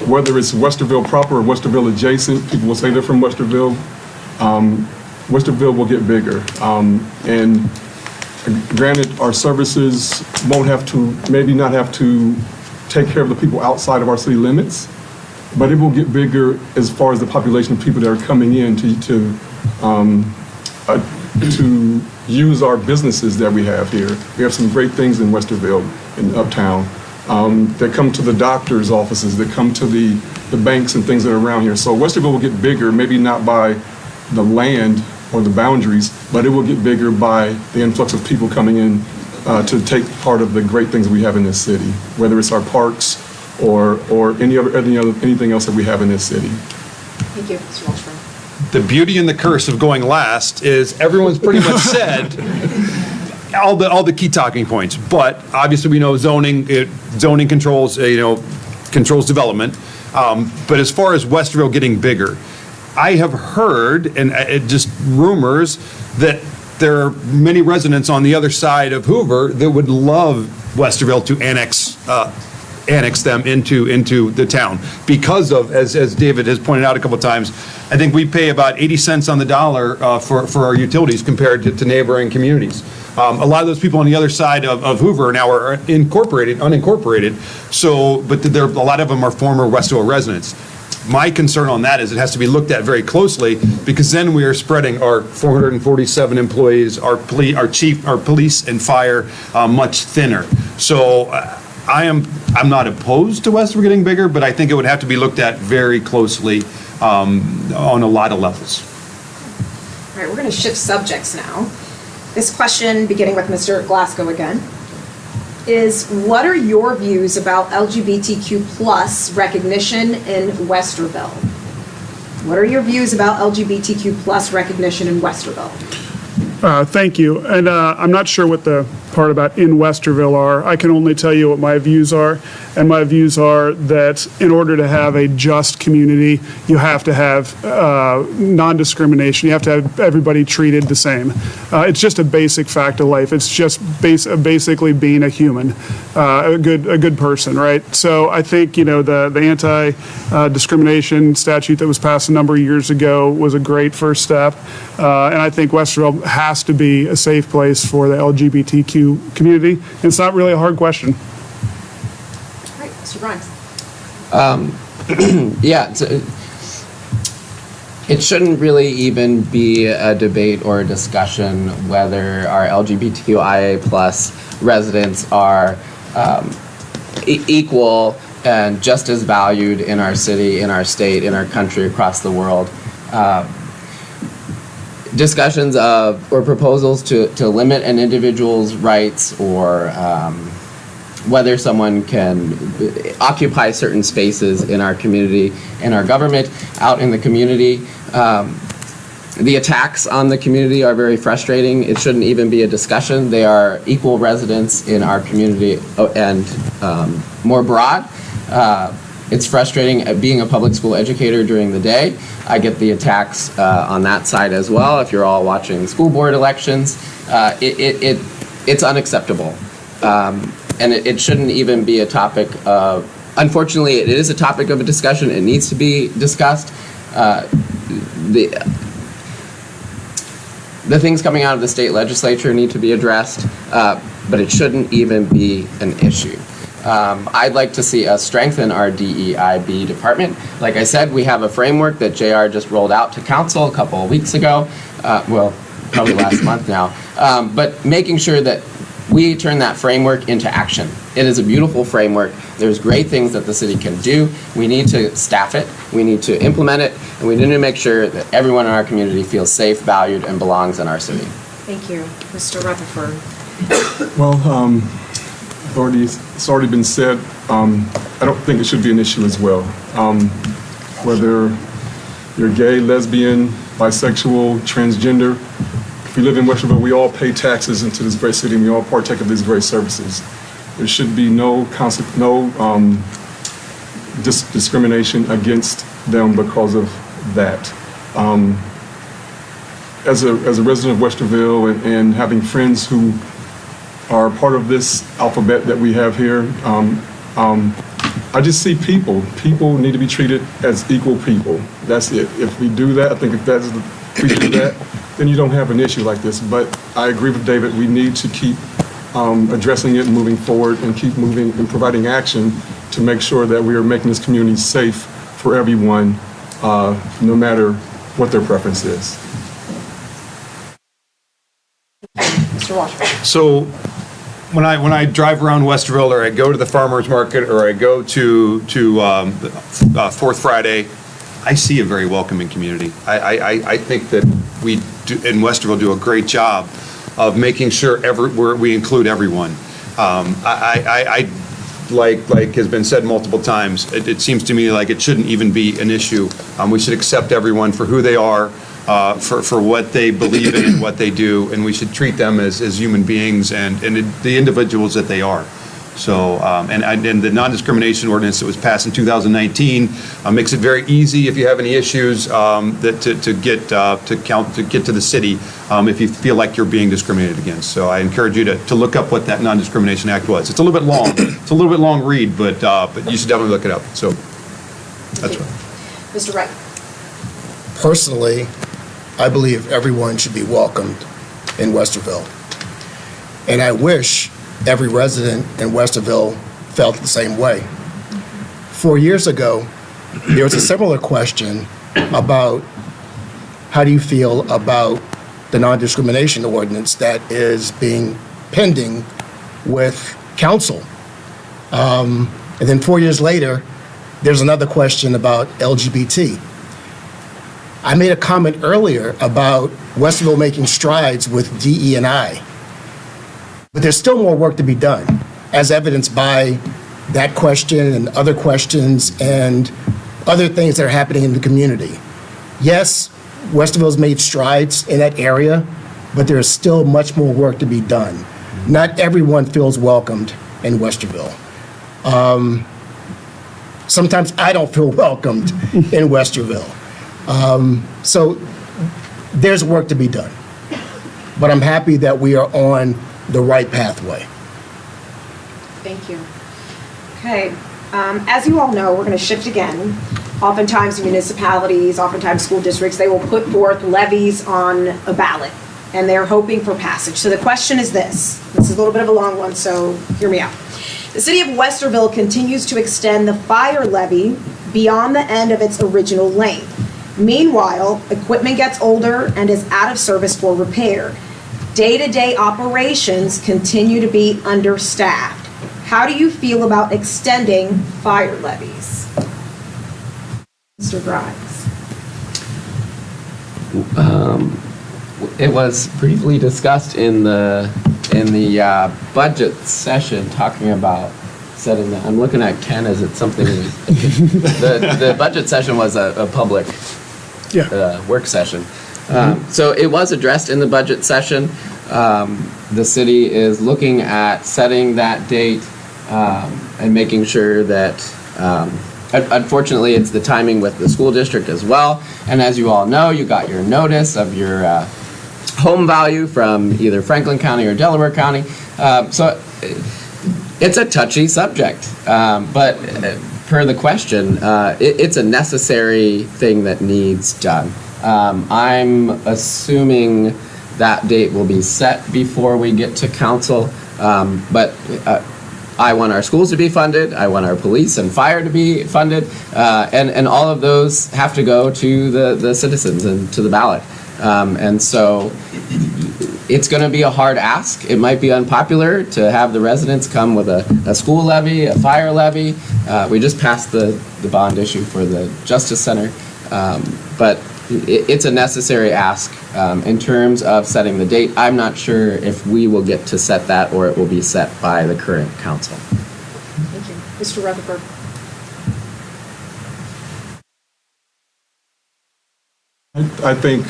whether it's Westerville proper or Westerville adjacent, people will say they're from Westerville. Westerville will get bigger. And granted, our services maybe not have to take care of the people outside of our city limits, but it will get bigger as far as the population of people that are coming in to use our businesses that we have here. We have some great things in Westerville, in Uptown. that come to the doctor's offices, that come to the banks and things that are around here. So Westerville will get bigger, maybe not by the land or the boundaries, but it will get bigger by the influx of people coming in to take part of the great things we have in this city, whether it's our parks or anything else that we have in this city. Thank you, Mr. Washburn. The beauty and the curse of going last is everyone's pretty much said all the key talking points. But obviously we know zoning controls, controls development. But as far as Westerville getting bigger, I have heard, and just rumors, that there are many residents on the other side of Hoover that would love Westerville to annex them into the town because of, as David has pointed out a couple of times, I think we pay about 80 cents on the dollar for our utilities compared to neighboring communities. A lot of those people on the other side of Hoover now are unincorporated, but a lot of them are former Westerville residents. My concern on that is it has to be looked at very closely, because then we are spreading our 447 employees, our police and fire much thinner. So I'm not opposed to Westerville getting bigger, but I think it would have to be looked at very closely on a lot of levels. All right, we're going to shift subjects now. This question, beginning with Mr. Glasgow again, is what are your views about LGBTQ plus recognition in Westerville? What are your views about LGBTQ plus recognition in Westerville? Thank you. And I'm not sure what the part about in Westerville are. I can only tell you what my views are. And my views are that in order to have a just community, you have to have non-discrimination. You have to have everybody treated the same. It's just a basic fact of life. It's just basically being a human, a good person, right? So I think, the anti-discrimination statute that was passed a number of years ago was a great first step. And I think Westerville has to be a safe place for the LGBTQ community. It's not really a hard question. All right, Mr. Grimes. Yeah, it shouldn't really even be a debate or a discussion whether our LGBTQIA plus residents are equal and just as valued in our city, in our state, in our country, across the world. Discussions or proposals to limit an individual's rights or whether someone can occupy certain spaces in our community, in our government, out in the community. The attacks on the community are very frustrating. It shouldn't even be a discussion. They are equal residents in our community and more broad. It's frustrating being a public school educator during the day. I get the attacks on that side as well. If you're all watching school board elections, it's unacceptable. And it shouldn't even be a topic of, unfortunately, it is a topic of a discussion. It needs to be discussed. The things coming out of the state legislature need to be addressed, but it shouldn't even be an issue. I'd like to see us strengthen our DEIB department. Like I said, we have a framework that JR just rolled out to council a couple of weeks ago, probably last month now, but making sure that we turn that framework into action. It is a beautiful framework. There's great things that the city can do. We need to staff it, we need to implement it, and we need to make sure that everyone in our community feels safe, valued, and belongs in our city. Thank you. Mr. Rutherford. Well, it's already been said. I don't think it should be an issue as well. Whether you're gay, lesbian, bisexual, transgender, if we live in Westerville, we all pay taxes into this great city and we all partake of these great services. There should be no discrimination against them because of that. As a resident of Westerville and having friends who are part of this alphabet that we have here, I just see people. People need to be treated as equal people. That's it. If we do that, I think if we do that, then you don't have an issue like this. But I agree with David. We need to keep addressing it, moving forward, and keep moving and providing action to make sure that we are making this community safe for everyone, no matter what their preference is. Mr. Washburn. So when I drive around Westerville, or I go to the farmer's market, or I go to Fourth Friday, I see a very welcoming community. I think that we in Westerville do a great job of making sure we include everyone. Like has been said multiple times, it seems to me like it shouldn't even be an issue. We should accept everyone for who they are, for what they believe in and what they do, and we should treat them as human beings and the individuals that they are. So, and the non-discrimination ordinance that was passed in 2019 makes it very easy if you have any issues to get to the city if you feel like you're being discriminated against. So I encourage you to look up what that non-discrimination act was. It's a little bit long. It's a little bit long read, but you should definitely look it up. So that's right. Mr. Wright. Personally, I believe everyone should be welcomed in Westerville. And I wish every resident in Westerville felt the same way. 4 years ago, there was a similar question about how do you feel about the non-discrimination ordinance that is being pending with council. And then 4 years later, there's another question about LGBT. I made a comment earlier about Westerville making strides with DE&I. But there's still more work to be done, as evidenced by that question and other questions and other things that are happening in the community. Yes, Westerville's made strides in that area, but there is still much more work to be done. Not everyone feels welcomed in Westerville. Sometimes I don't feel welcomed in Westerville. So there's work to be done. But I'm happy that we are on the right pathway. Thank you. Okay, as you all know, we're going to shift again. Oftentimes municipalities, oftentimes school districts, they will put forth levies on a ballot, and they're hoping for passage. So the question is this. This is a little bit of a long one, so hear me out. The city of Westerville continues to extend the fire levy beyond the end of its original length. Meanwhile, equipment gets older and is out of service for repair. Day-to-day operations continue to be understaffed. How do you feel about extending fire levies? Mr. Grimes. It was briefly discussed in the budget session, talking about setting that. I'm looking at Ken, as it's something, the budget session was a public work session. So it was addressed in the budget session. The city is looking at setting that date and making sure that, unfortunately, it's the timing with the school district as well. And as you all know, you got your notice of your home value from either Franklin County or Delaware County. So it's a touchy subject, but per the question, it's a necessary thing that needs done. I'm assuming that date will be set before we get to council, but I want our schools to be funded, I want our police and fire to be funded, and all of those have to go to the citizens and to the ballot. And so it's going to be a hard ask. It might be unpopular to have the residents come with a school levy, a fire levy. We just passed the bond issue for the Justice Center, but it's a necessary ask. In terms of setting the date, I'm not sure if we will get to set that or it will be set by the current council. Thank you. Mr. Rutherford. I think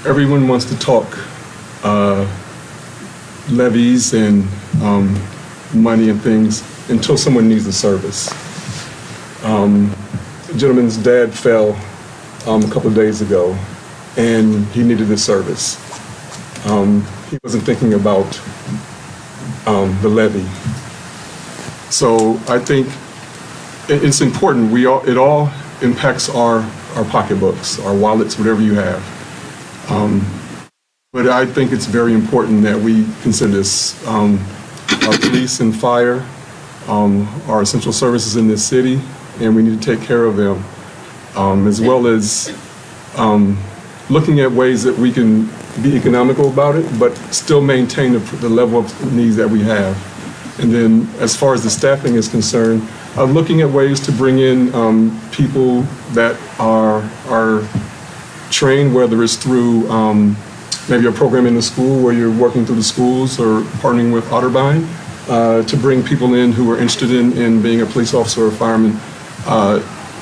everyone wants to talk levies and money and things until someone needs the service. The gentleman's dad fell a couple of days ago, and he needed this service. He wasn't thinking about the levy. So I think it's important. It all impacts our pocketbooks, our wallets, whatever you have. But I think it's very important that we consider this. Our police and fire are essential services in this city, and we need to take care of them, as well as looking at ways that we can be economical about it, but still maintain the level of needs that we have. And then as far as the staffing is concerned, looking at ways to bring in people that are trained, whether it's through maybe a program in the school where you're working through the schools or partnering with Otterbein, to bring people in who are interested in being a police officer or fireman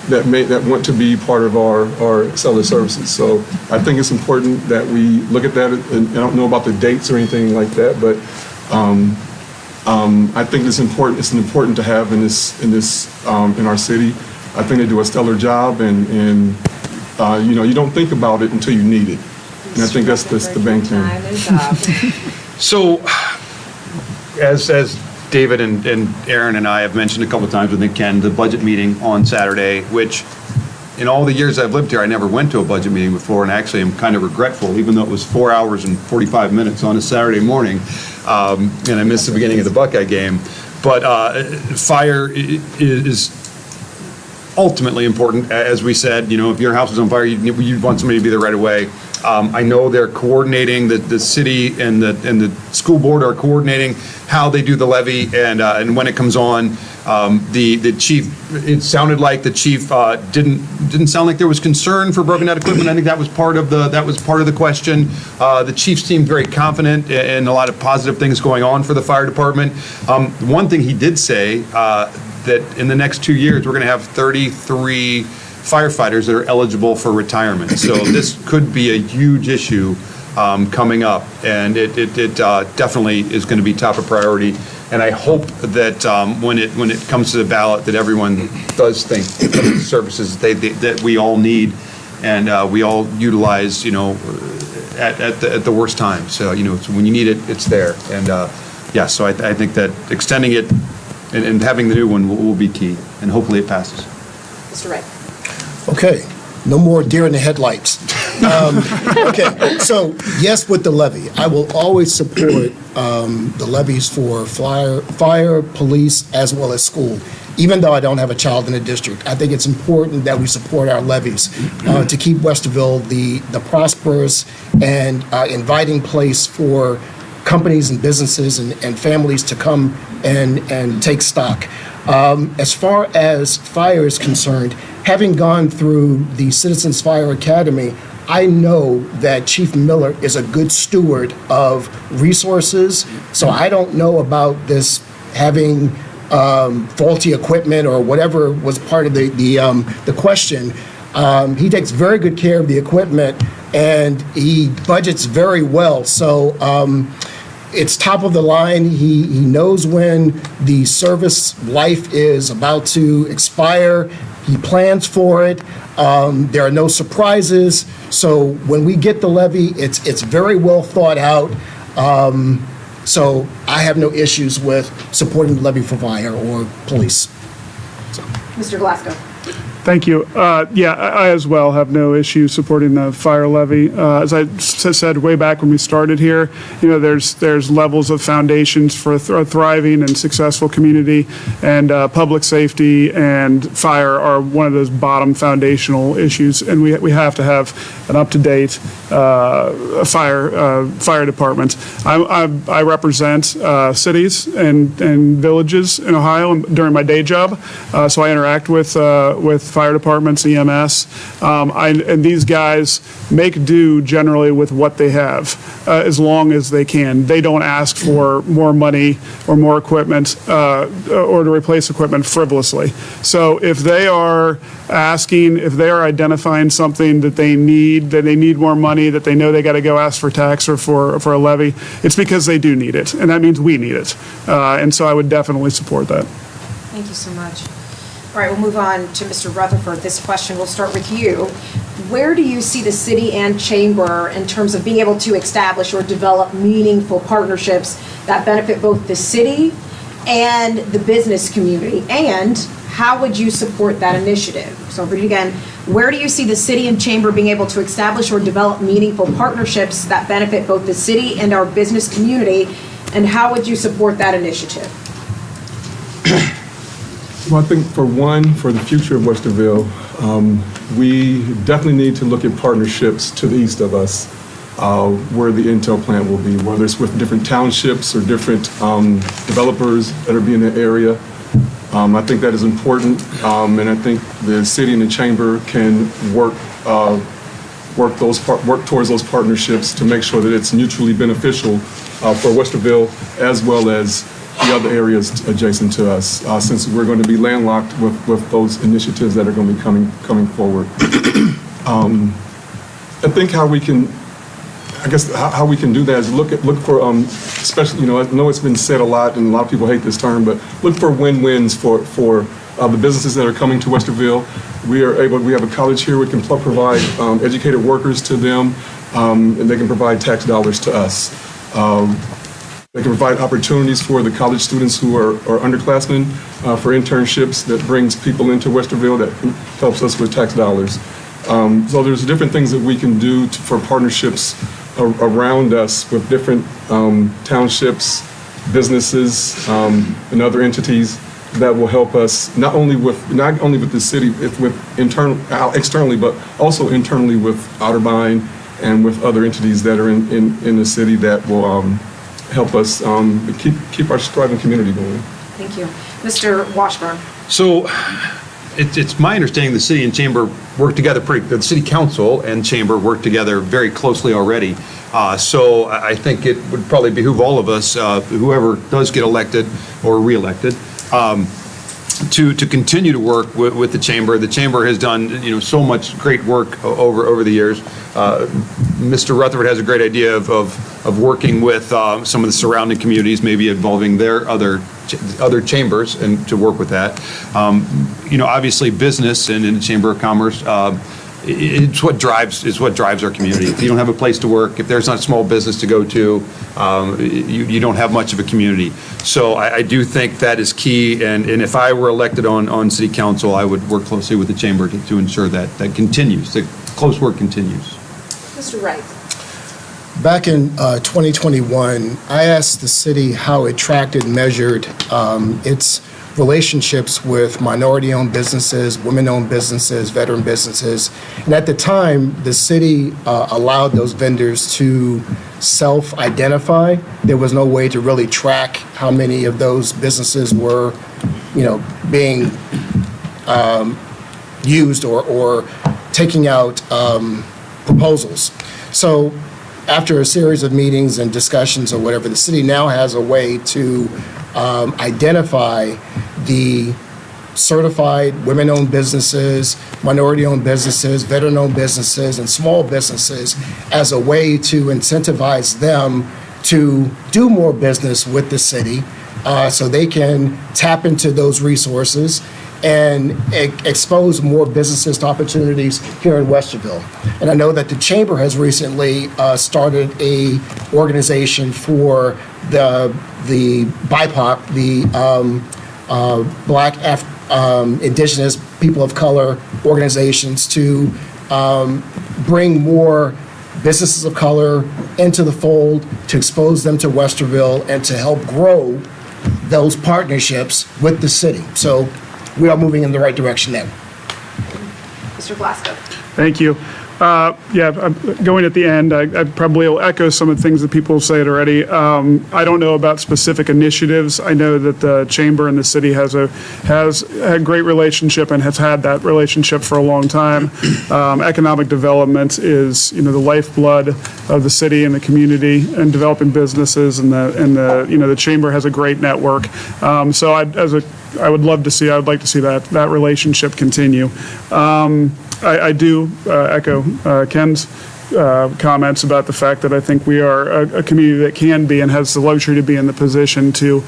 that want to be part of our seller services. So I think it's important that we look at that, and I don't know about the dates or anything like that, but I think it's important to have in our city. I think they do a stellar job, and you don't think about it until you need it. And I think that's the main thing. So, as David and Aaron and I have mentioned a couple of times, I think, Ken, the budget meeting on Saturday, which in all the years I've lived here, I never went to a budget meeting before, and actually I'm kind of regretful, even though it was 4 hours and 45 minutes on a Saturday morning, and I missed the beginning of the Buckeye game. But fire is ultimately important. As we said, if your house is on fire, you'd want somebody to be there right away. I know they're coordinating, the city and the school board are coordinating how they do the levy, and when it comes on. The chief, it sounded like the chief didn't sound like there was concern for broken down equipment. I think that was part of the question. The chief seemed very confident and a lot of positive things going on for the fire department. One thing he did say, that in the next 2 years, we're going to have 33 firefighters that are eligible for retirement. So this could be a huge issue coming up, and it definitely is going to be top of priority. And I hope that when it comes to the ballot, that everyone does think of the services that we all need and we all utilize, at the worst time. So so when you need it, it's there. And so I think that extending it and having the new one will be key, and hopefully it passes. Mr. Wright. Okay, no more deer in the headlights. Okay, so yes, with the levy, I will always support the levies for fire, police, as well as school. Even though I don't have a child in the district, I think it's important that we support our levies to keep Westerville the prosperous and inviting place for companies and businesses and families to come and take stock. As far as fire is concerned, having gone through the Citizens Fire Academy, I know that Chief Miller is a good steward of resources, so I don't know about this having faulty equipment or whatever was part of the question. He takes very good care of the equipment, and he budgets very well. So it's top of the line. He knows when the service life is about to expire. He plans for it. There are no surprises. So when we get the levy, it's very well thought out. So I have no issues with supporting the levy for fire or police. Mr. Glasgow. Thank you. I as well have no issue supporting the fire levy. As I said way back when we started here, there's levels of foundations for a thriving and successful community, and public safety and fire are one of those bottom foundational issues, and we have to have an up-to-date fire department. I represent cities and villages in Ohio during my day job, so I interact with fire departments, EMS, and these guys make do generally with what they have, as long as they can. They don't ask for more money or more equipment or to replace equipment frivolously. So if they are identifying something that they need more money, that they know they got to go ask for tax or for a levy, it's because they do need it, and that means we need it. And so I would definitely support that. Thank you so much. All right, we'll move on to Mr. Rutherford. This question, we'll start with you. Where do you see the city and chamber in terms of being able to establish or develop meaningful partnerships that benefit both the city and the business community? And how would you support that initiative? So I'll read it again. Where do you see the city and chamber being able to establish or develop meaningful partnerships that benefit both the city and our business community? And how would you support that initiative? Well, I think for the future of Westerville, we definitely need to look at partnerships to the east of us. where the Intel plant will be, whether it's with different townships or different developers that are being in the area. I think that is important, and I think the city and the chamber can work towards those partnerships to make sure that it's mutually beneficial for Westerville as well as the other areas adjacent to us, since we're going to be landlocked with those initiatives that are going to be coming forward. I think how we can do that is look for, especially, I know it's been said a lot and a lot of people hate this term, but look for win-wins for the businesses that are coming to Westerville. We have a college here, we can provide educated workers to them, and they can provide tax dollars to us. They can provide opportunities for the college students who are underclassmen for internships that brings people into Westerville that helps us with tax dollars. So there's different things that we can do for partnerships around us with different townships, businesses, and other entities that will help us not only with the city, externally, but also internally with Otterbein and with other entities that are in the city that will help us keep our thriving community going. Thank you. Mr. Washburn. So it's my understanding the city and chamber work together the city council and chamber work together very closely already. So I think it would probably behoove all of us, whoever does get elected or reelected, to continue to work with the chamber. The chamber has done so much great work over the years. Mr. Rutherford has a great idea of working with some of the surrounding communities, maybe involving their other chambers and to work with that. Obviously business and in the Chamber of Commerce, it's what drives our community. If you don't have a place to work, if there's not a small business to go to, you don't have much of a community. So I do think that is key, and if I were elected on city council, I would work closely with the chamber to ensure that continues, the close work continues. Mr. Wright. Back in 2021, I asked the city how it tracked and measured its relationships with minority-owned businesses, women-owned businesses, veteran businesses. And at the time, the city allowed those vendors to self-identify. There was no way to really track how many of those businesses were, being used or taking out proposals. So after a series of meetings and discussions or whatever, the city now has a way to identify the certified women-owned businesses, minority-owned businesses, veteran-owned businesses, and small businesses as a way to incentivize them to do more business with the city so they can tap into those resources and expose more businesses to opportunities here in Westerville. And I know that the Chamber has recently started a organization for the BIPOC, the Black, Indigenous, People of Color organizations to bring more businesses of color into the fold, to expose them to Westerville, and to help grow those partnerships with the city. So we are moving in the right direction now. Mr. Glasgow. Thank you. Going at the end, I probably will echo some of the things that people said already. I don't know about specific initiatives. I know that the chamber and the city has a great relationship and has had that relationship for a long time. Economic development is, the lifeblood of the city and the community, and developing businesses, and the chamber has a great network. So I would like to see that relationship continue. I do echo Ken's comments about the fact that I think we are a community that can be and has the luxury to be in the position to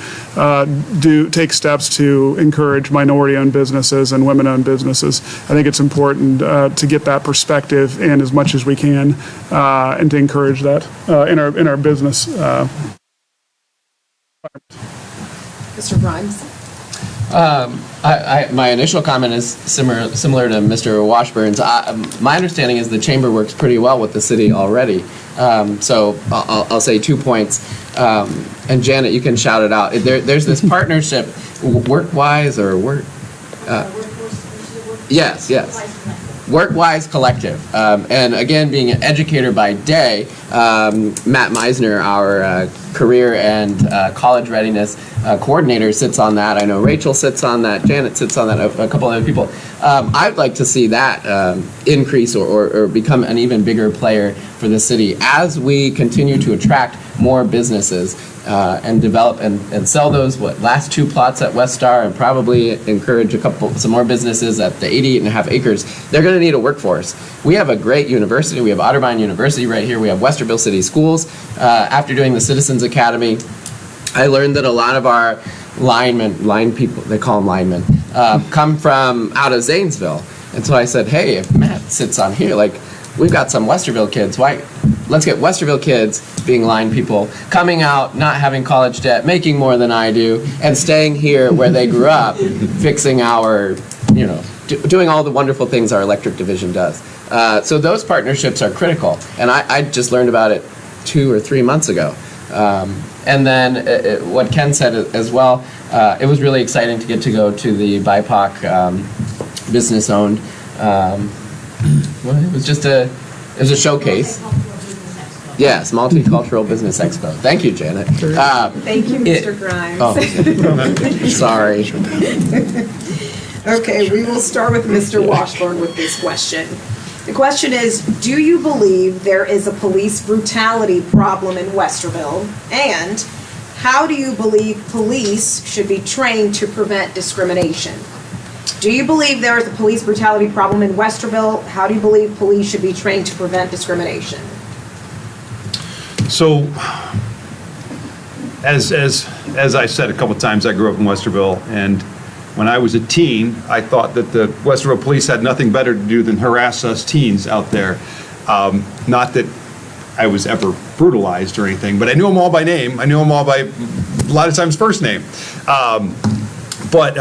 take steps to encourage minority-owned businesses and women-owned businesses. I think it's important to get that perspective in as much as we can and to encourage that in our business. Mr. Grimes. My initial comment is similar to Mr. Washburn's. My understanding is the chamber works pretty well with the city already. So I'll say 2 points. And Janet, you can shout it out. There's this partnership, WorkWise or Work. Yes. Workwise Collective. And again, being an educator by day, Matt Meisner, our career and college readiness coordinator, sits on that. I know Rachel sits on that, Janet sits on that, a couple other people. I'd like to see that increase or become an even bigger player for the city as we continue to attract more businesses and develop and sell those last 2 plots at West Star, and probably encourage some more businesses at the 88.5 acres. They're going to need a workforce. We have a great university. We have Otterbein University right here. We have Westerville City Schools. After doing the Citizens Academy, I learned that a lot of our line people, they call them linemen, come from out of Zanesville. And so I said, hey, if Matt sits on here, like, we've got some Westerville kids. Let's get Westerville kids being line people, coming out, not having college debt, making more than I do, and staying here where they grew up, fixing our, doing all the wonderful things our electric division does. So those partnerships are critical. And I just learned about it 2 or 3 months ago. And then what Ken said as well, it was really exciting to get to go to the BIPOC business-owned. It was a showcase. Yes, Multicultural Business Expo. Thank you, Janet. Thank you, Mr. Grimes. Oh, sorry. Okay, we will start with Mr. Washburn with this question. The question is, do you believe there is a police brutality problem in Westerville? And how do you believe police should be trained to prevent discrimination? Do you believe there is a police brutality problem in Westerville? How do you believe police should be trained to prevent discrimination? So, as I said a couple times, I grew up in Westerville, and when I was a teen, I thought that the Westerville police had nothing better to do than harass us teens out there. Not that I was ever brutalized or anything, but I knew them all by name. I knew them all by, a lot of times, first name. But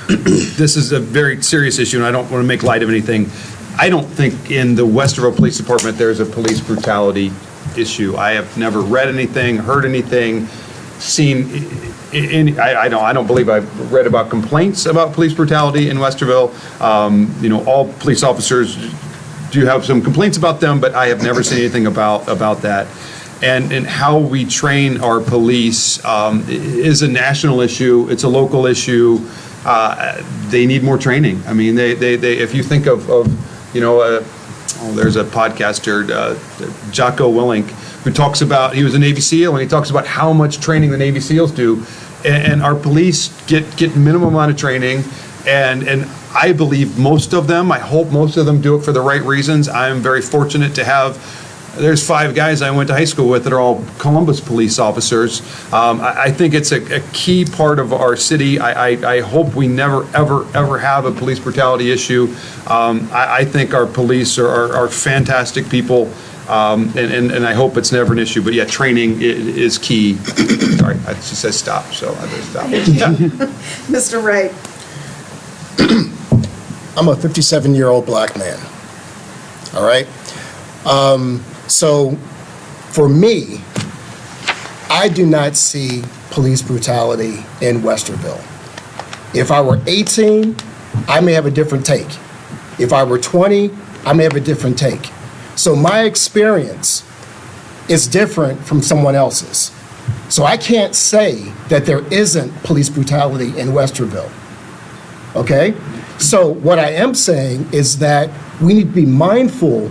this is a very serious issue, and I don't want to make light of anything. I don't think in the Westerville Police Department there's a police brutality issue. I have never read anything, heard anything, seen any. I don't believe I've read about complaints about police brutality in Westerville. All police officers do have some complaints about them, but I have never seen anything about that. And how we train our police is a national issue. It's a local issue. They need more training. I mean, they if you think of there's a podcaster, Jocko Willink, who talks about, he was a Navy SEAL, and he talks about how much training the Navy SEALs do. And our police get minimum amount of training. And I believe most of them, I hope most of them do it for the right reasons. I'm very fortunate to have, there's 5 guys I went to high school with that are all Columbus police officers. I think it's a key part of our city. I hope we never, ever have a police brutality issue. I think our police are fantastic people, and I hope it's never an issue. But yeah, training is key. Sorry, she says stop, so I better stop. Mr. Wright. I'm a 57-year-old black man, all right? So for me, I do not see police brutality in Westerville. If I were 18, I may have a different take. If I were 20, I may have a different take. So my experience is different from someone else's. So I can't say that there isn't police brutality in Westerville, okay? So what I am saying is that we need to be mindful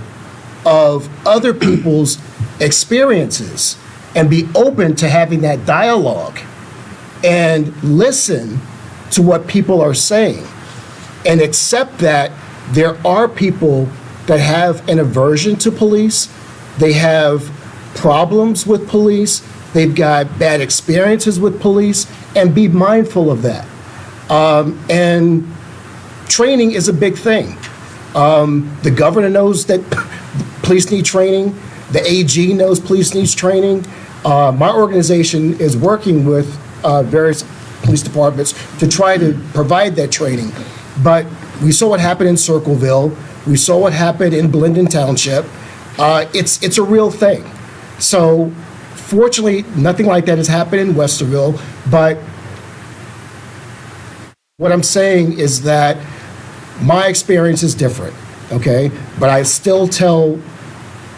of other people's experiences and be open to having that dialogue and listen to what people are saying and accept that there are people that have an aversion to police, they have problems with police, they've got bad experiences with police, and be mindful of that. And training is a big thing. The governor knows that police need training. The AG knows police needs training. My organization is working with various police departments to try to provide that training. But we saw what happened in Circleville. We saw what happened in Blendon Township. It's a real thing. So fortunately, nothing like that has happened in Westerville. But what I'm saying is that my experience is different. okay? But I still tell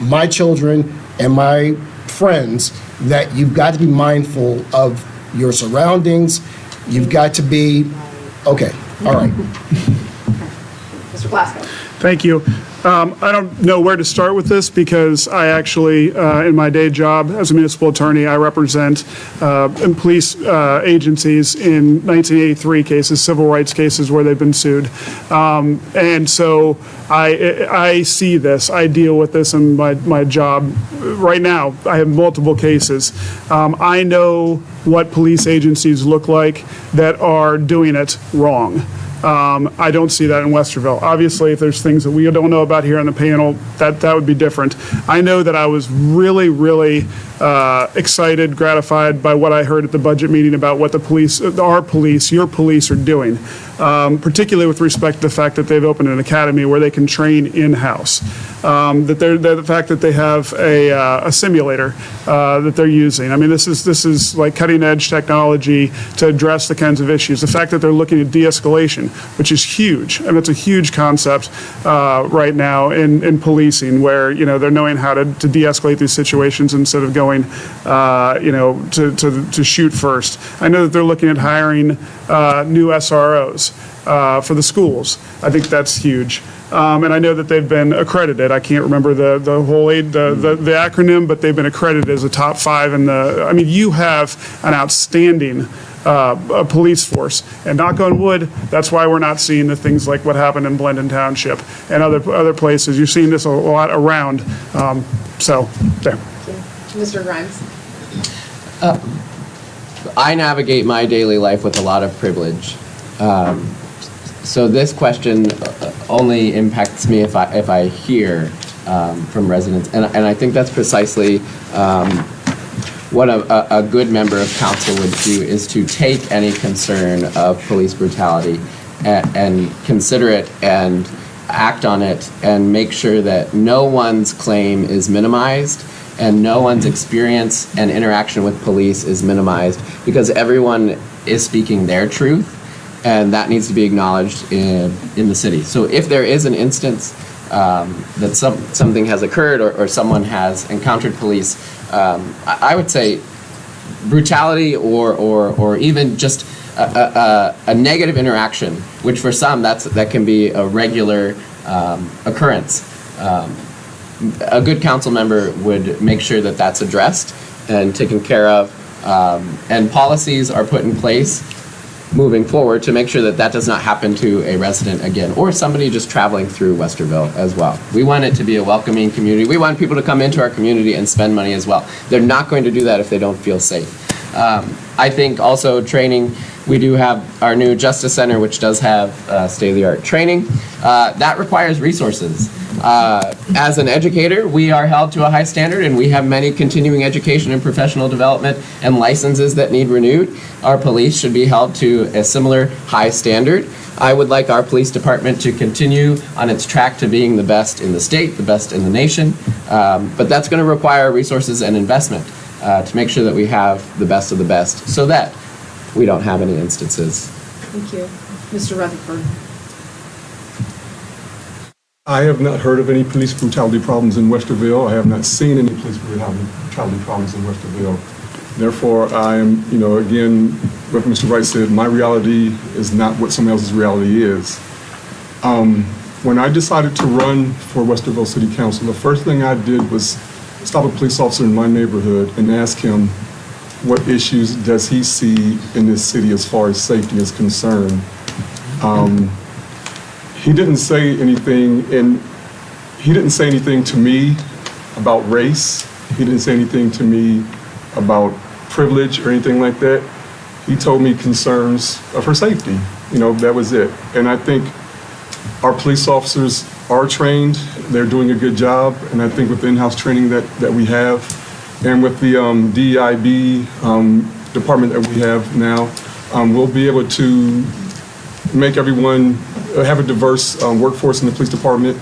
my children and my friends that you've got to be mindful of your surroundings. You've got to be, okay, all right. Mr. Glasgow. Thank you. I don't know where to start with this because I actually, in my day job as a municipal attorney, I represent police agencies in 1983 cases, civil rights cases where they've been sued. And so I see this, I deal with this in my job. Right now, I have multiple cases. I know what police agencies look like that are doing it wrong. I don't see that in Westerville. Obviously, if there's things that we don't know about here on the panel, that would be different. I know that I was really, really excited, gratified by what I heard at the budget meeting about what the police, our police, your police are doing, particularly with respect to the fact that they've opened an academy where they can train in-house. The fact that they have a simulator that they're using. I mean, this is like cutting-edge technology to address the kinds of issues. The fact that they're looking at de-escalation, which is huge. I mean, it's a huge concept right now in policing, where they're knowing how to de-escalate these situations instead of going, to shoot first. I know that they're looking at hiring new SROs for the schools. I think that's huge. And I know that they've been accredited. I can't remember the acronym, but they've been accredited as a top 5 in the. I mean, you have an outstanding police force, and knock on wood, that's why we're not seeing the things like what happened in Blendon Township and other places. You're seeing this a lot around. So there. Mr. Grimes. I navigate my daily life with a lot of privilege. So this question only impacts me if I hear from residents, and I think that's precisely what a good member of council would do, is to take any concern of police brutality and consider it and act on it and make sure that no one's claim is minimized and no one's experience and interaction with police is minimized, because everyone is speaking their truth, and that needs to be acknowledged in the city. So if there is an instance that something has occurred or someone has encountered police, I would say brutality or even just a negative interaction, which for some that can be a regular occurrence. A good council member would make sure that that's addressed and taken care of, and policies are put in place moving forward to make sure that that does not happen to a resident again, or somebody just traveling through Westerville as well. We want it to be a welcoming community. We want people to come into our community and spend money as well. They're not going to do that if they don't feel safe. I think also training, we do have our new Justice Center, which does have state-of-the-art training. That requires resources. As an educator, we are held to a high standard, and we have many continuing education and professional development and licenses that need renewed. Our police should be held to a similar high standard. I would like our police department to continue on its track to being the best in the state, the best in the nation, but that's going to require resources and investment to make sure that we have the best of the best so that we don't have any instances. Thank you. Mr. Rutherford. I have not heard of any police brutality problems in Westerville. I have not seen any police brutality problems in Westerville. Therefore, I am, again, what Mr. Wright said, my reality is not what someone else's reality is. When I decided to run for Westerville City Council, the first thing I did was stop a police officer in my neighborhood and ask him what issues does he see in this city as far as safety is concerned. He didn't say anything, and he didn't say anything to me about race. He didn't say anything to me about privilege or anything like that. He told me concerns of her safety. That was it. And I think our police officers are trained. They're doing a good job. And I think with the in-house training that we have, and with the DEIB department that we have now, we'll be able to make everyone have a diverse workforce in the police department,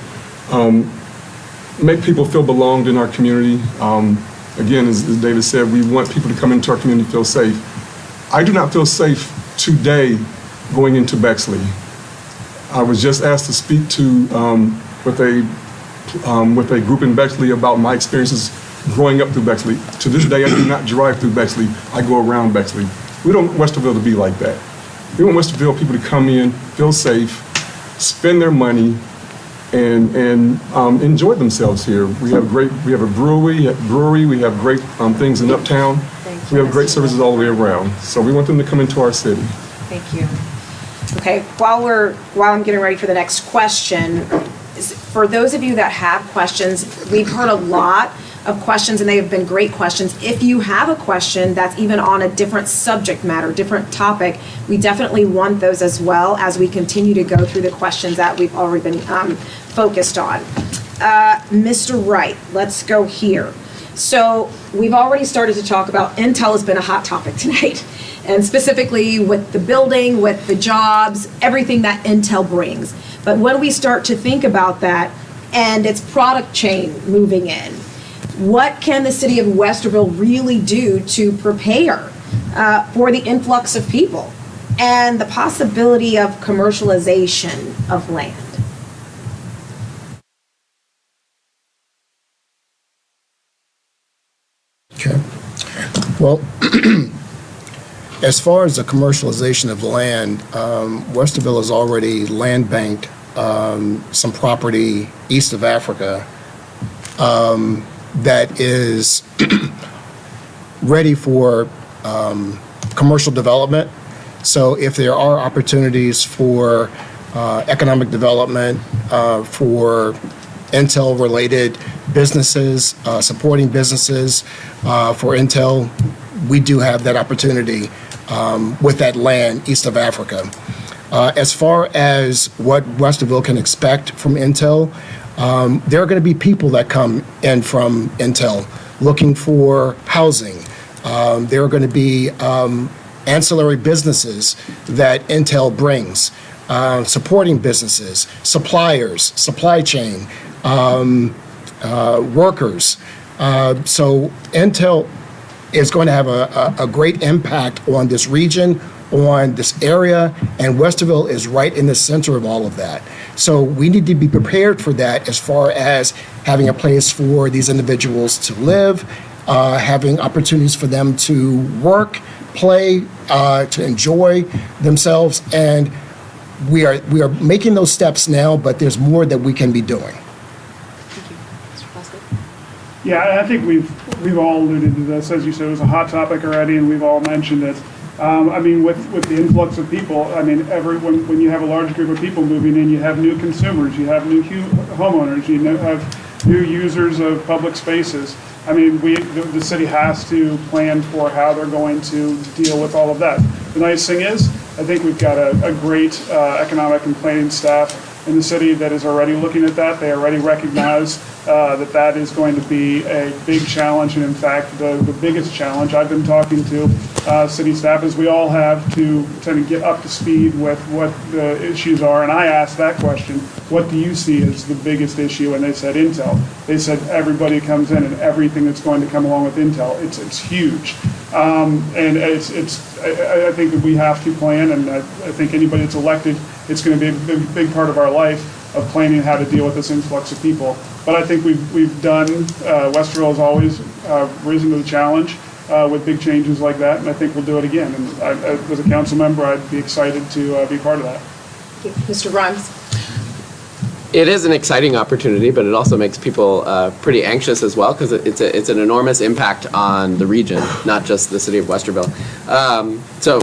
make people feel belonged in our community. Again, as David said, we want people to come into our community and feel safe. I do not feel safe today going into Bexley. I was just asked to speak to with a group in Bexley about my experiences growing up through Bexley. To this day, I do not drive through Bexley. I go around Bexley. We don't want Westerville to be like that. We want Westerville people to come in, feel safe, spend their money, and enjoy themselves here. We have a brewery. We have great things in Uptown. We have great services all the way around. So we want them to come into our city. Thank you. Okay, while I'm getting ready for the next question, for those of you that have questions, we've heard a lot of questions and they have been great questions. If you have a question that's even on a different subject matter, different topic, we definitely want those as well as we continue to go through the questions that we've already been focused on. Mr. Wright, let's go here. So we've already started to talk about Intel has been a hot topic tonight, and specifically with the building, with the jobs, everything that Intel brings. But when we start to think about that and its product chain moving in, what can the city of Westerville really do to prepare for the influx of people and the possibility of commercialization of land? Okay. Well, as far as the commercialization of land, Westerville has already land banked some property east of Africa that is ready for commercial development. So if there are opportunities for economic development for Intel-related businesses, supporting businesses for Intel, we do have that opportunity with that land east of Africa. As far as what Westerville can expect from Intel, there are going to be people that come in from Intel looking for housing. There are going to be ancillary businesses that Intel brings, supporting businesses, suppliers, supply chain, workers. So Intel is going to have a great impact on this region, on this area, and Westerville is right in the center of all of that. So we need to be prepared for that as far as having a place for these individuals to live, having opportunities for them to work, play, to enjoy themselves, and we are making those steps now, but there's more that we can be doing. Yeah, I think we've all alluded to this. As you said, it was a hot topic already, and we've all mentioned it. I mean, with the influx of people, I mean, when you have a large group of people moving in, you have new consumers, you have new homeowners, you have new users of public spaces. I mean, the city has to plan for how they're going to deal with all of that. The nice thing is, I think we've got a great economic and planning staff in the city that is already looking at that. They already recognize that is going to be a big challenge, and in fact, the biggest challenge. I've been talking to city staff, as we all have, to kind of get up to speed with what the issues are, and I asked that question, what do you see as the biggest issue? And they said Intel. They said everybody comes in and everything that's going to come along with Intel. It's huge. And I think that we have to plan, and I think anybody that's elected, it's going to be a big part of our life of planning how to deal with this influx of people. But I think we've done, Westerville has always risen to the challenge with big changes like that, and I think we'll do it again. And as a council member, I'd be excited to be part of that. Mr. Grimes. It is an exciting opportunity, but it also makes people pretty anxious as well, because it's an enormous impact on the region, not just the city of Westerville. So,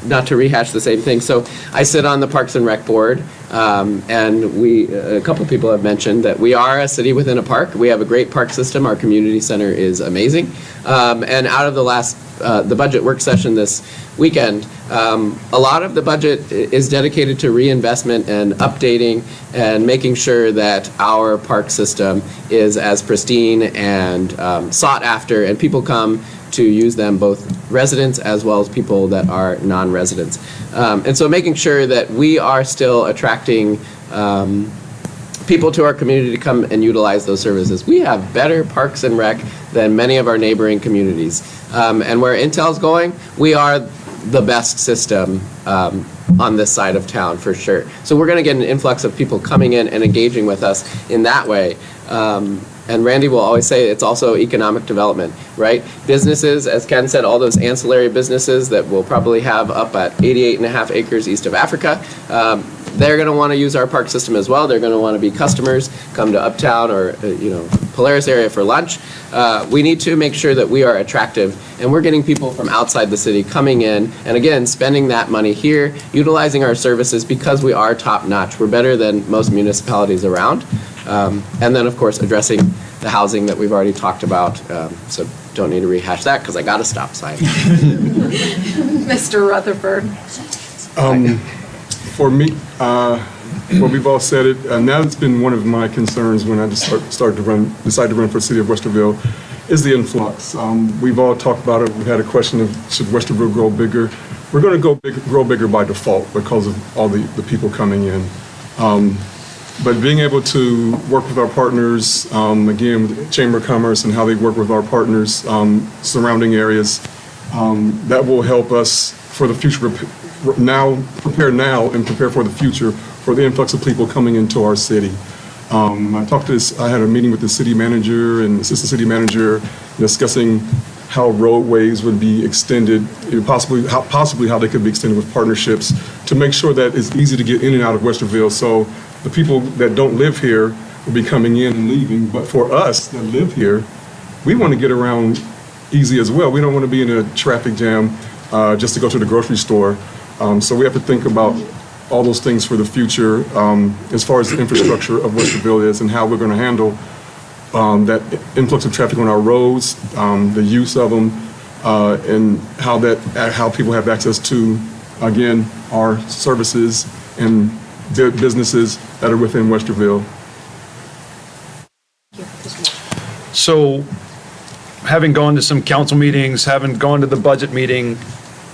not to rehash the same thing. So, I sit on the Parks and Rec Board, and a couple of people have mentioned that we are a city within a park. We have a great park system. Our community center is amazing. And out of the budget work session this weekend, a lot of the budget is dedicated to reinvestment and updating and making sure that our park system is as pristine and sought after, and people come to use them, both residents as well as people that are non-residents. And so making sure that we are still attracting people to our community to come and utilize those services. We have better parks and rec than many of our neighboring communities. And where Intel's going, we are the best system on this side of town for sure. So we're going to get an influx of people coming in and engaging with us in that way. And Randy will always say it's also economic development, right? Businesses, as Ken said, all those ancillary businesses that we'll probably have up at 88.5 acres east of Africa, they're going to want to use our park system as well. They're going to want to be customers, come to Uptown or Polaris area for lunch. We need to make sure that we are attractive, and we're getting people from outside the city coming in, and again, spending that money here, utilizing our services because we are top notch. We're better than most municipalities around. And then, of course, addressing the housing that we've already talked about. So don't need to rehash that because I got a stop sign. Mr. Rutherford. For me, well, we've all said it, and that's been one of my concerns when I decided to run for the city of Westerville, is the influx. We've all talked about it. We've had a question of should Westerville grow bigger? We're going to grow bigger by default because of all the people coming in. But being able to work with our partners, again, with Chamber of Commerce and how they work with our partners, surrounding areas, that will help us for the future, prepare now and prepare for the future for the influx of people coming into our city. I had a meeting with the city manager and assistant city manager discussing how roadways would be extended, possibly how they could be extended with partnerships to make sure that it's easy to get in and out of Westerville. So the people that don't live here will be coming in and leaving, but for us that live here, we want to get around easy as well. We don't want to be in a traffic jam just to go to the grocery store. So we have to think about all those things for the future as far as the infrastructure of Westerville is and how we're going to handle that influx of traffic on our roads, the use of them, and how people have access to, again, our services and the businesses that are within Westerville. So, having gone to some council meetings, having gone to the budget meeting,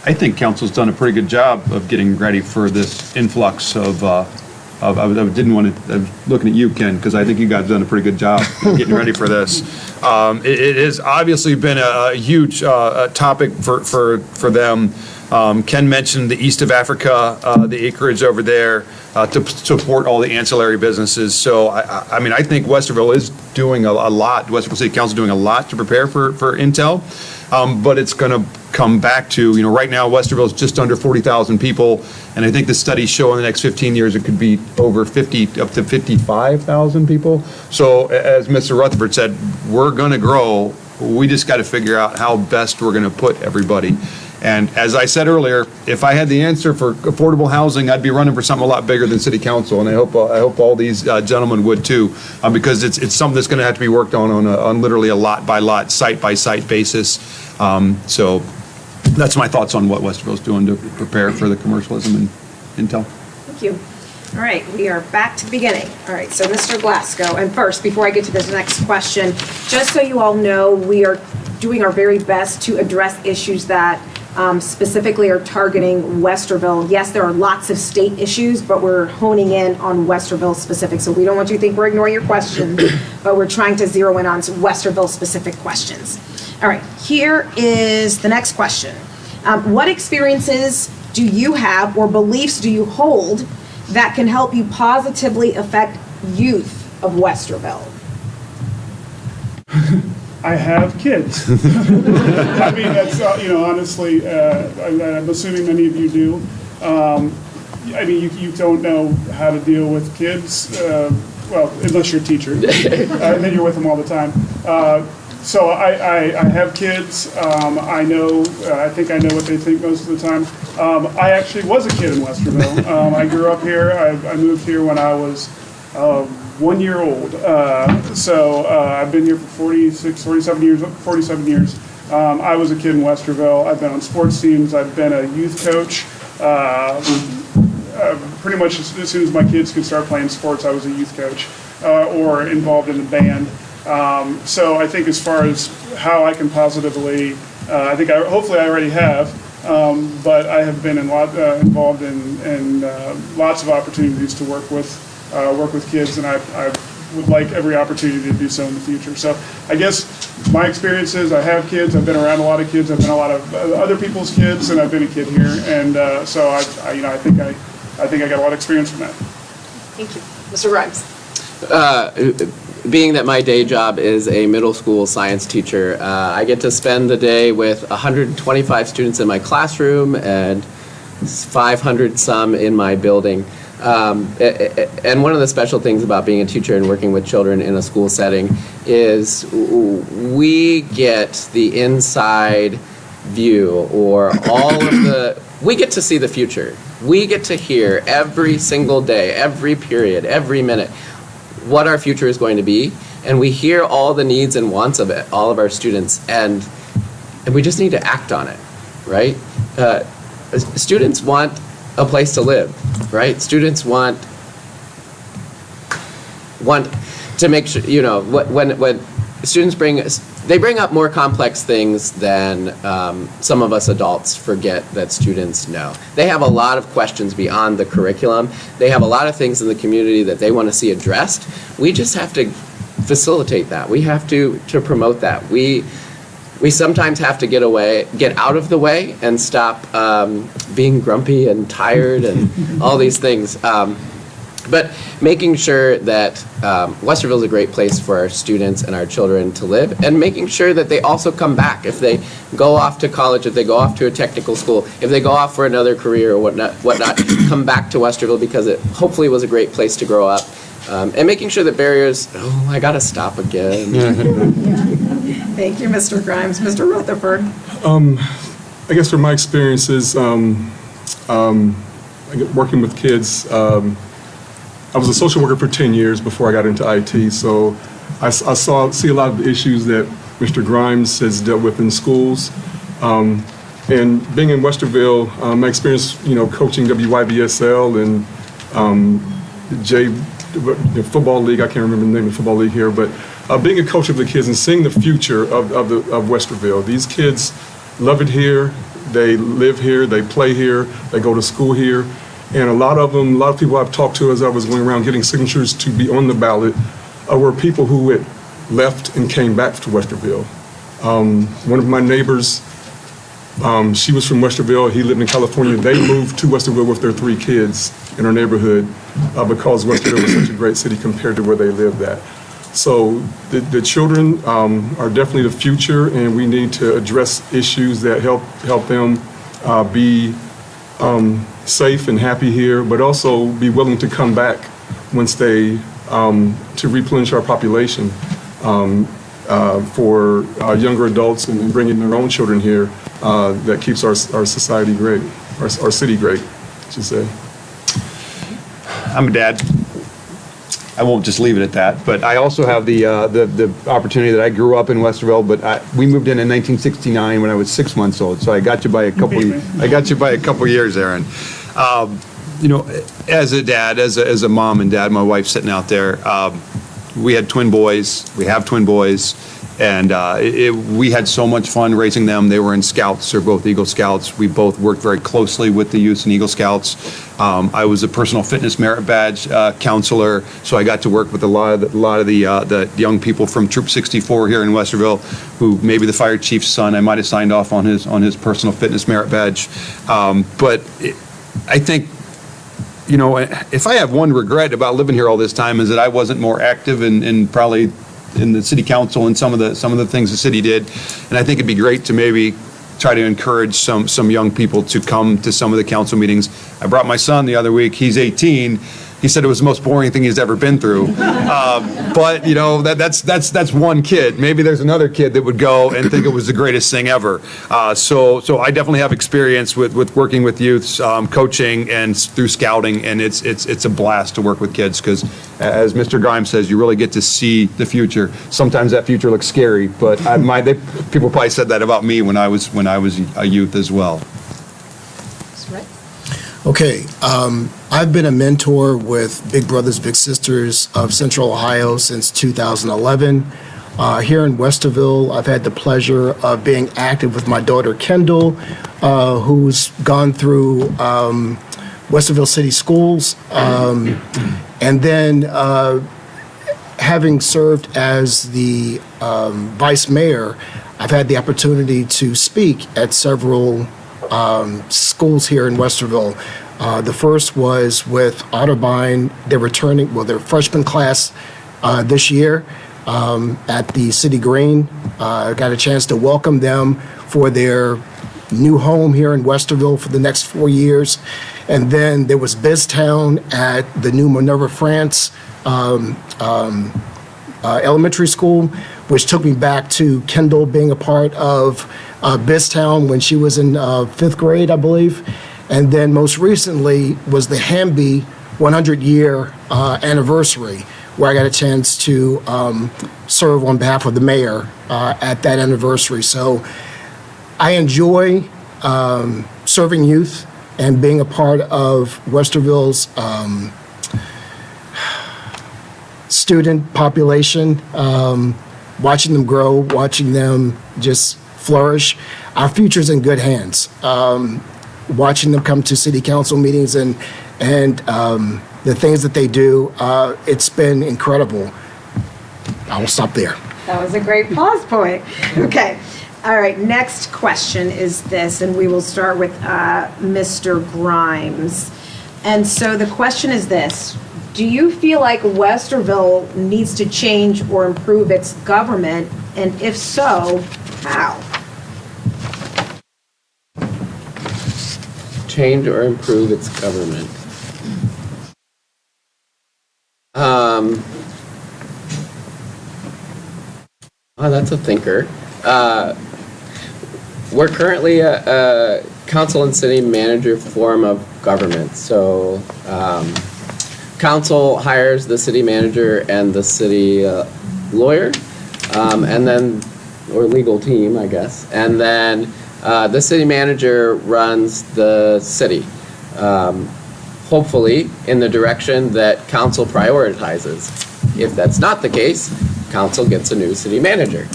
I think council's done a pretty good job of getting ready for this influx of I was looking at you, Ken, because I think you guys have done a pretty good job of getting ready for this. It has obviously been a huge topic for them. Ken mentioned the east of Africa, the acreage over there, to support all the ancillary businesses. So, I mean, I think Westerville is doing a lot, Westerville City Council doing a lot to prepare for Intel, but it's going to come back to, right now Westerville is just under 40,000 people, and I think the studies show in the next 15 years it could be over 50, up to 55,000 people. So, as Mr. Rutherford said, we're going to grow. We just got to figure out how best we're going to put everybody. And as I said earlier, if I had the answer for affordable housing, I'd be running for something a lot bigger than city council, and I hope all these gentlemen would too, because it's something that's going to have to be worked on literally a lot by lot, site by site basis. So that's my thoughts on what Westerville's doing to prepare for the commercialism and Intel. Thank you. All right, we are back to the beginning. All right, so Mr. Glasgow, and first, before I get to this next question, just so you all know, we are doing our very best to address issues that specifically are targeting Westerville. Yes, there are lots of state issues, but we're honing in on Westerville specific. So we don't want you to think we're ignoring your questions, but we're trying to zero in on Westerville specific questions. All right, here is the next question. What experiences do you have or beliefs do you hold that can help you positively affect youth of Westerville? I have kids. I mean, that's, honestly, I'm assuming many of you do. I mean, you don't know how to deal with kids, well, unless you're a teacher, and then you're with them all the time. So I have kids. I think I know what they think most of the time. I actually was a kid in Westerville. I grew up here. I moved here when I was 1 year old. So I've been here for 47 years. I was a kid in Westerville. I've been on sports teams. I've been a youth coach. Pretty much as soon as my kids could start playing sports, I was a youth coach or involved in the band. So I think as far as how I can positively, hopefully I already have, but I have been involved in lots of opportunities to work with kids, and I've would like every opportunity to do so in the future. So I guess my experience is I have kids. I've been around a lot of kids. I've been a lot of other people's kids, and I've been a kid here. And so I think I got a lot of experience from that. Thank you. Mr. Grimes. Being that my day job is a middle school science teacher, I get to spend the day with 125 students in my classroom and 500 some in my building. And one of the special things about being a teacher and working with children in a school setting is we get the inside view, or we get to see the future. We get to hear every single day, every period, every minute, what our future is going to be, and we hear all the needs and wants of it, all of our students, and we just need to act on it, right? Students want a place to live, right? Students want to make sure, when students bring up more complex things than some of us adults forget that students know. They have a lot of questions beyond the curriculum. They have a lot of things in the community that they want to see addressed. We just have to facilitate that. We have to promote that. We sometimes have to get out of the way and stop being grumpy and tired and all these things. But making sure that Westerville is a great place for our students and our children to live, and making sure that they also come back if they go off to college, if they go off to a technical school, if they go off for another career or whatnot, come back to Westerville because it hopefully was a great place to grow up. And making sure that barriers, I got to stop again. Thank you, Mr. Grimes. Mr. Rutherford. I guess from my experiences, working with kids, I was a social worker for 10 years before I got into IT, so I see a lot of the issues that Mr. Grimes has dealt with in schools. And being in Westerville, my experience, coaching WYBSL and the football league, I can't remember the name of the football league here, but being a coach of the kids and seeing the future of Westerville. These kids love it here, they live here, they play here, they go to school here. And a lot of people I've talked to as I was going around getting signatures to be on the ballot were people who had left and came back to Westerville. One of my neighbors, she was from Westerville, he lived in California. They moved to Westerville with their 3 kids in our neighborhood because Westerville was such a great city compared to where they lived at. So the children are definitely the future, and we need to address issues that help them be safe and happy here, but also be willing to come back once they, to replenish our population for younger adults and bringing their own children here that keeps our society great, our city great, I should say. I'm a dad. I won't just leave it at that, but I also have the opportunity that I grew up in Westerville, but we moved in 1969 when I was 6 months old, so I got you by a couple years, Aaron. As a dad, as a mom and dad, my wife sitting out there, we had twin boys, we have twin boys, and we had so much fun raising them. They were in Scouts, they're both Eagle Scouts. We both worked very closely with the youth and Eagle Scouts. I was a personal fitness merit badge counselor, so I got to work with a lot of the young people from Troop 64 here in Westerville, who maybe the fire chief's son, I might have signed off on his personal fitness merit badge. But I think, if I have one regret about living here all this time is that I wasn't more active in probably in the city council and some of the things the city did. And I think it'd be great to maybe try to encourage some young people to come to some of the council meetings. I brought my son the other week. He's 18. He said it was the most boring thing he's ever been through. But that's one kid. Maybe there's another kid that would go and think it was the greatest thing ever. So I definitely have experience with working with youths, coaching and through scouting, and it's a blast to work with kids because, as Mr. Grimes says, you really get to see the future. Sometimes that future looks scary, but people probably said that about me when I was a youth as well. Okay, I've been a mentor with Big Brothers Big Sisters of Central Ohio since 2011. Here in Westerville, I've had the pleasure of being active with my daughter Kendall, who's gone through Westerville City Schools, and then having served as the vice mayor, I've had the opportunity to speak at several schools here in Westerville. The first was with Otterbein. They're returning, well, their freshman class this year at the City Green. Got a chance to welcome them for their new home here in Westerville for the next 4 years. And then there was Biztown at the new Minerva France elementary school, which took me back to Kendall being a part of Biztown when she was in 5th grade, I believe. And then most recently was the Hamby 100-year anniversary, where I got a chance to serve on behalf of the mayor at that anniversary. So I enjoy serving youth and being a part of Westerville's student population, watching them grow, watching them just flourish. Our future's in good hands. Watching them come to city council meetings and the things that they do, it's been incredible. I will stop there. That was a great pause point. Okay. All right. Next question is this, and we will start with Mr. Grimes. And so the question is this: do you feel like Westerville needs to change or improve its government? And if so, how? Change or improve its government. Oh, that's a thinker. We're currently a council and city manager form of government. So council hires the city manager and the city lawyer, and then, or legal team, I guess. And then the city manager runs the city, hopefully in the direction that council prioritizes. If that's not the case, council gets a new city manager.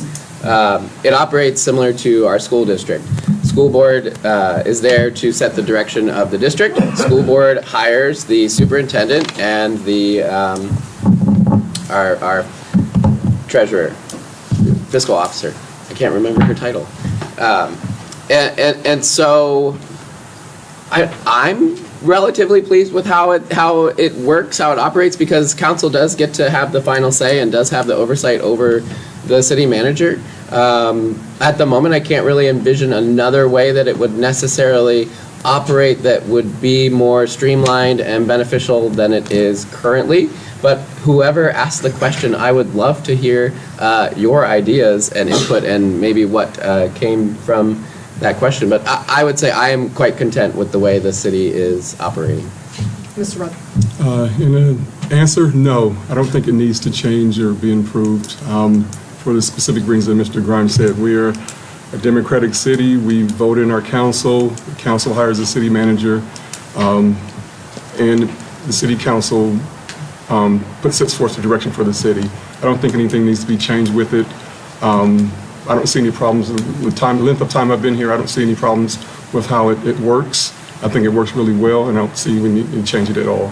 It operates similar to our school district. School board is there to set the direction of the district. School board hires the superintendent and the our treasurer, fiscal officer. I can't remember her title. And so I'm relatively pleased with how it works, how it operates, because council does get to have the final say and does have the oversight over the city manager. At the moment, I can't really envision another way that it would necessarily operate that would be more streamlined and beneficial than it is currently. But whoever asked the question, I would love to hear your ideas and input and maybe what came from that question. But I would say I am quite content with the way the city is operating. Mr. Rudd. In an answer, no. I don't think it needs to change or be improved. For the specific reasons that Mr. Grimes said, we are a democratic city. We vote in our council. The council hires a city manager, and the city council sets forth the direction for the city. I don't think anything needs to be changed with it. I don't see any problems with time, length of time I've been here. I don't see any problems with how it works. I think it works really well, and I don't see we need to change it at all.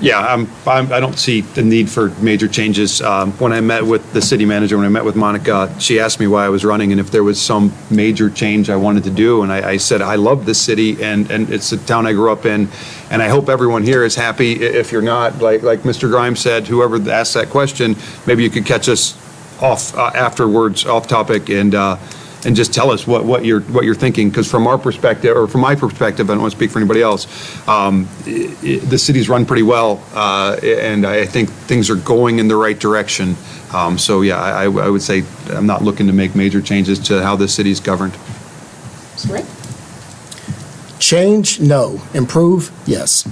Yeah, I don't see the need for major changes. When I met with the city manager, when I met with Monica, she asked me why I was running and if there was some major change I wanted to do. And I said, I love this city, and it's the town I grew up in, and I hope everyone here is happy. If you're not, like Mr. Grimes said, whoever asked that question, maybe you could catch us off afterwards, off topic, and just tell us what you're thinking, because from our perspective, or from my perspective, I don't want to speak for anybody else, the city's run pretty well, and I think things are going in the right direction. So yeah, I would say I'm not looking to make major changes to how the city's governed. Right. Change, no. Improve, yes.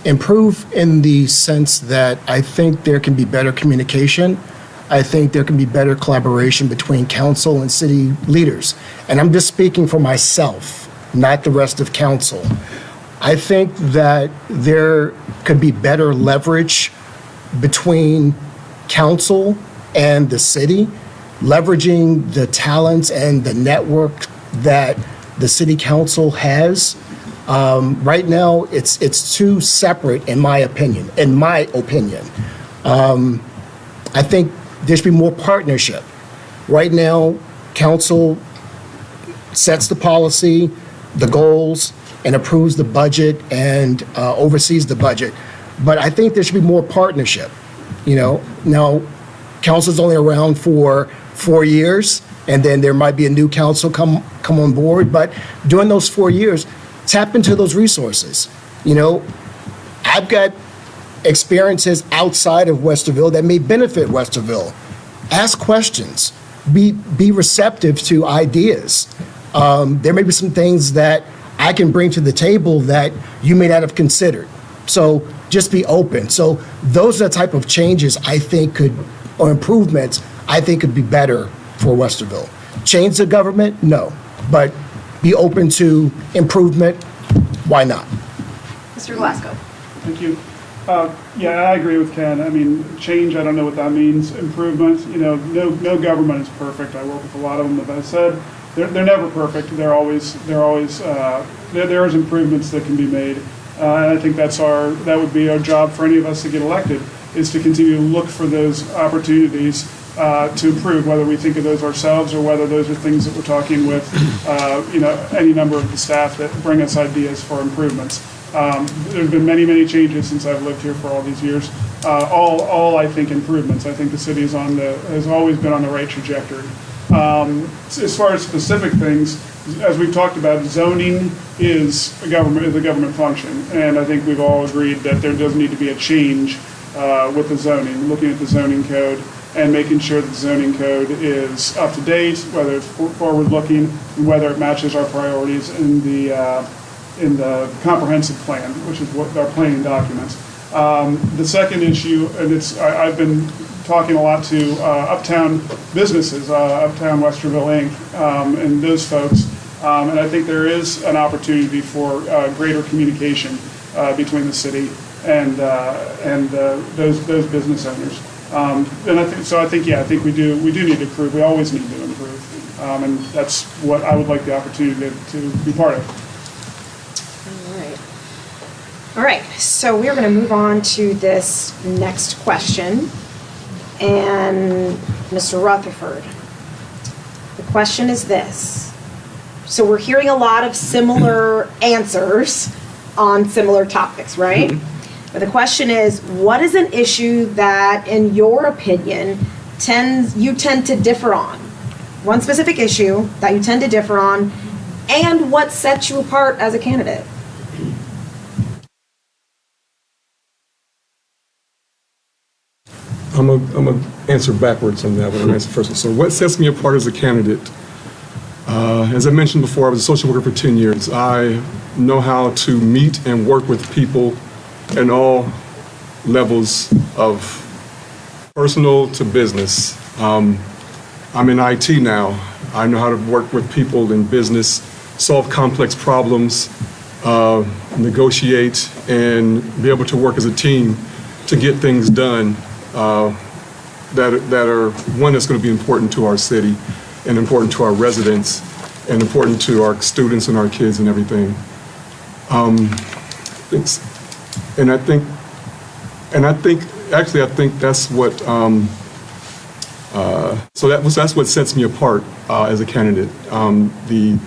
Improve in the sense that I think there can be better communication. I think there can be better collaboration between council and city leaders. And I'm just speaking for myself, not the rest of council. I think that there could be better leverage between council and the city, leveraging the talents and the network that the city council has. Right now, it's too separate, in my opinion. I think there should be more partnership. Right now, council sets the policy, the goals, and approves the budget and oversees the budget. But I think there should be more partnership. Now, council's only around for 4 years, and then there might be a new council come on board. But during those 4 years, tap into those resources. I've got experiences outside of Westerville that may benefit Westerville. Ask questions. Be receptive to ideas. There may be some things that I can bring to the table that you may not have considered. So just be open. So those are the type of changes I think or improvements I think could be better for Westerville. Change the government? No. But be open to improvement. Why not? Mr. Glasgow. Thank you. Yeah, I agree with Ken. I mean, change, I don't know what that means. Improvement, no government is perfect. I work with a lot of them, but I said they're never perfect. There's improvements that can be made. And I think that would be our job for any of us to get elected, is to continue to look for those opportunities to improve, whether we think of those ourselves or whether those are things that we're talking with, any number of the staff that bring us ideas for improvements. There's been many, many changes since I've lived here for all these years. All I think improvements. I think the city has always been on the right trajectory. As far as specific things, as we've talked about, zoning is a government function, and I think we've all agreed that there does need to be a change with the zoning, looking at the zoning code and making sure that the zoning code is up to date, whether it's forward-looking, and whether it matches our priorities in the comprehensive plan, which is what our planning documents. The second issue, and I've been talking a lot to uptown businesses, Uptown Westerville Inc., and those folks, and I think there is an opportunity for greater communication between the city and those business owners. I think we do need to improve. We always need to improve, and that's what I would like the opportunity to be part of. All right, so we're going to move on to this next question. And Mr. Rutherford, the question is this. So we're hearing a lot of similar answers on similar topics, right? Mm-hmm. But the question is, what is an issue that, in your opinion, you tend to differ on? One specific issue that you tend to differ on, and what sets you apart as a candidate? I'm gonna answer backwards on that one. I'm answer first. So what sets me apart as a candidate? As I mentioned before, I was a social worker for 10 years. I know how to meet and work with people in all levels of personal to business. I'm in IT now. I know how to work with people in business, solve complex problems, negotiate, and be able to work as a team to get things done that are one that's going to be important to our city and important to our residents and important to our students and our kids and everything. I think that's what that's what sets me apart as a candidate. The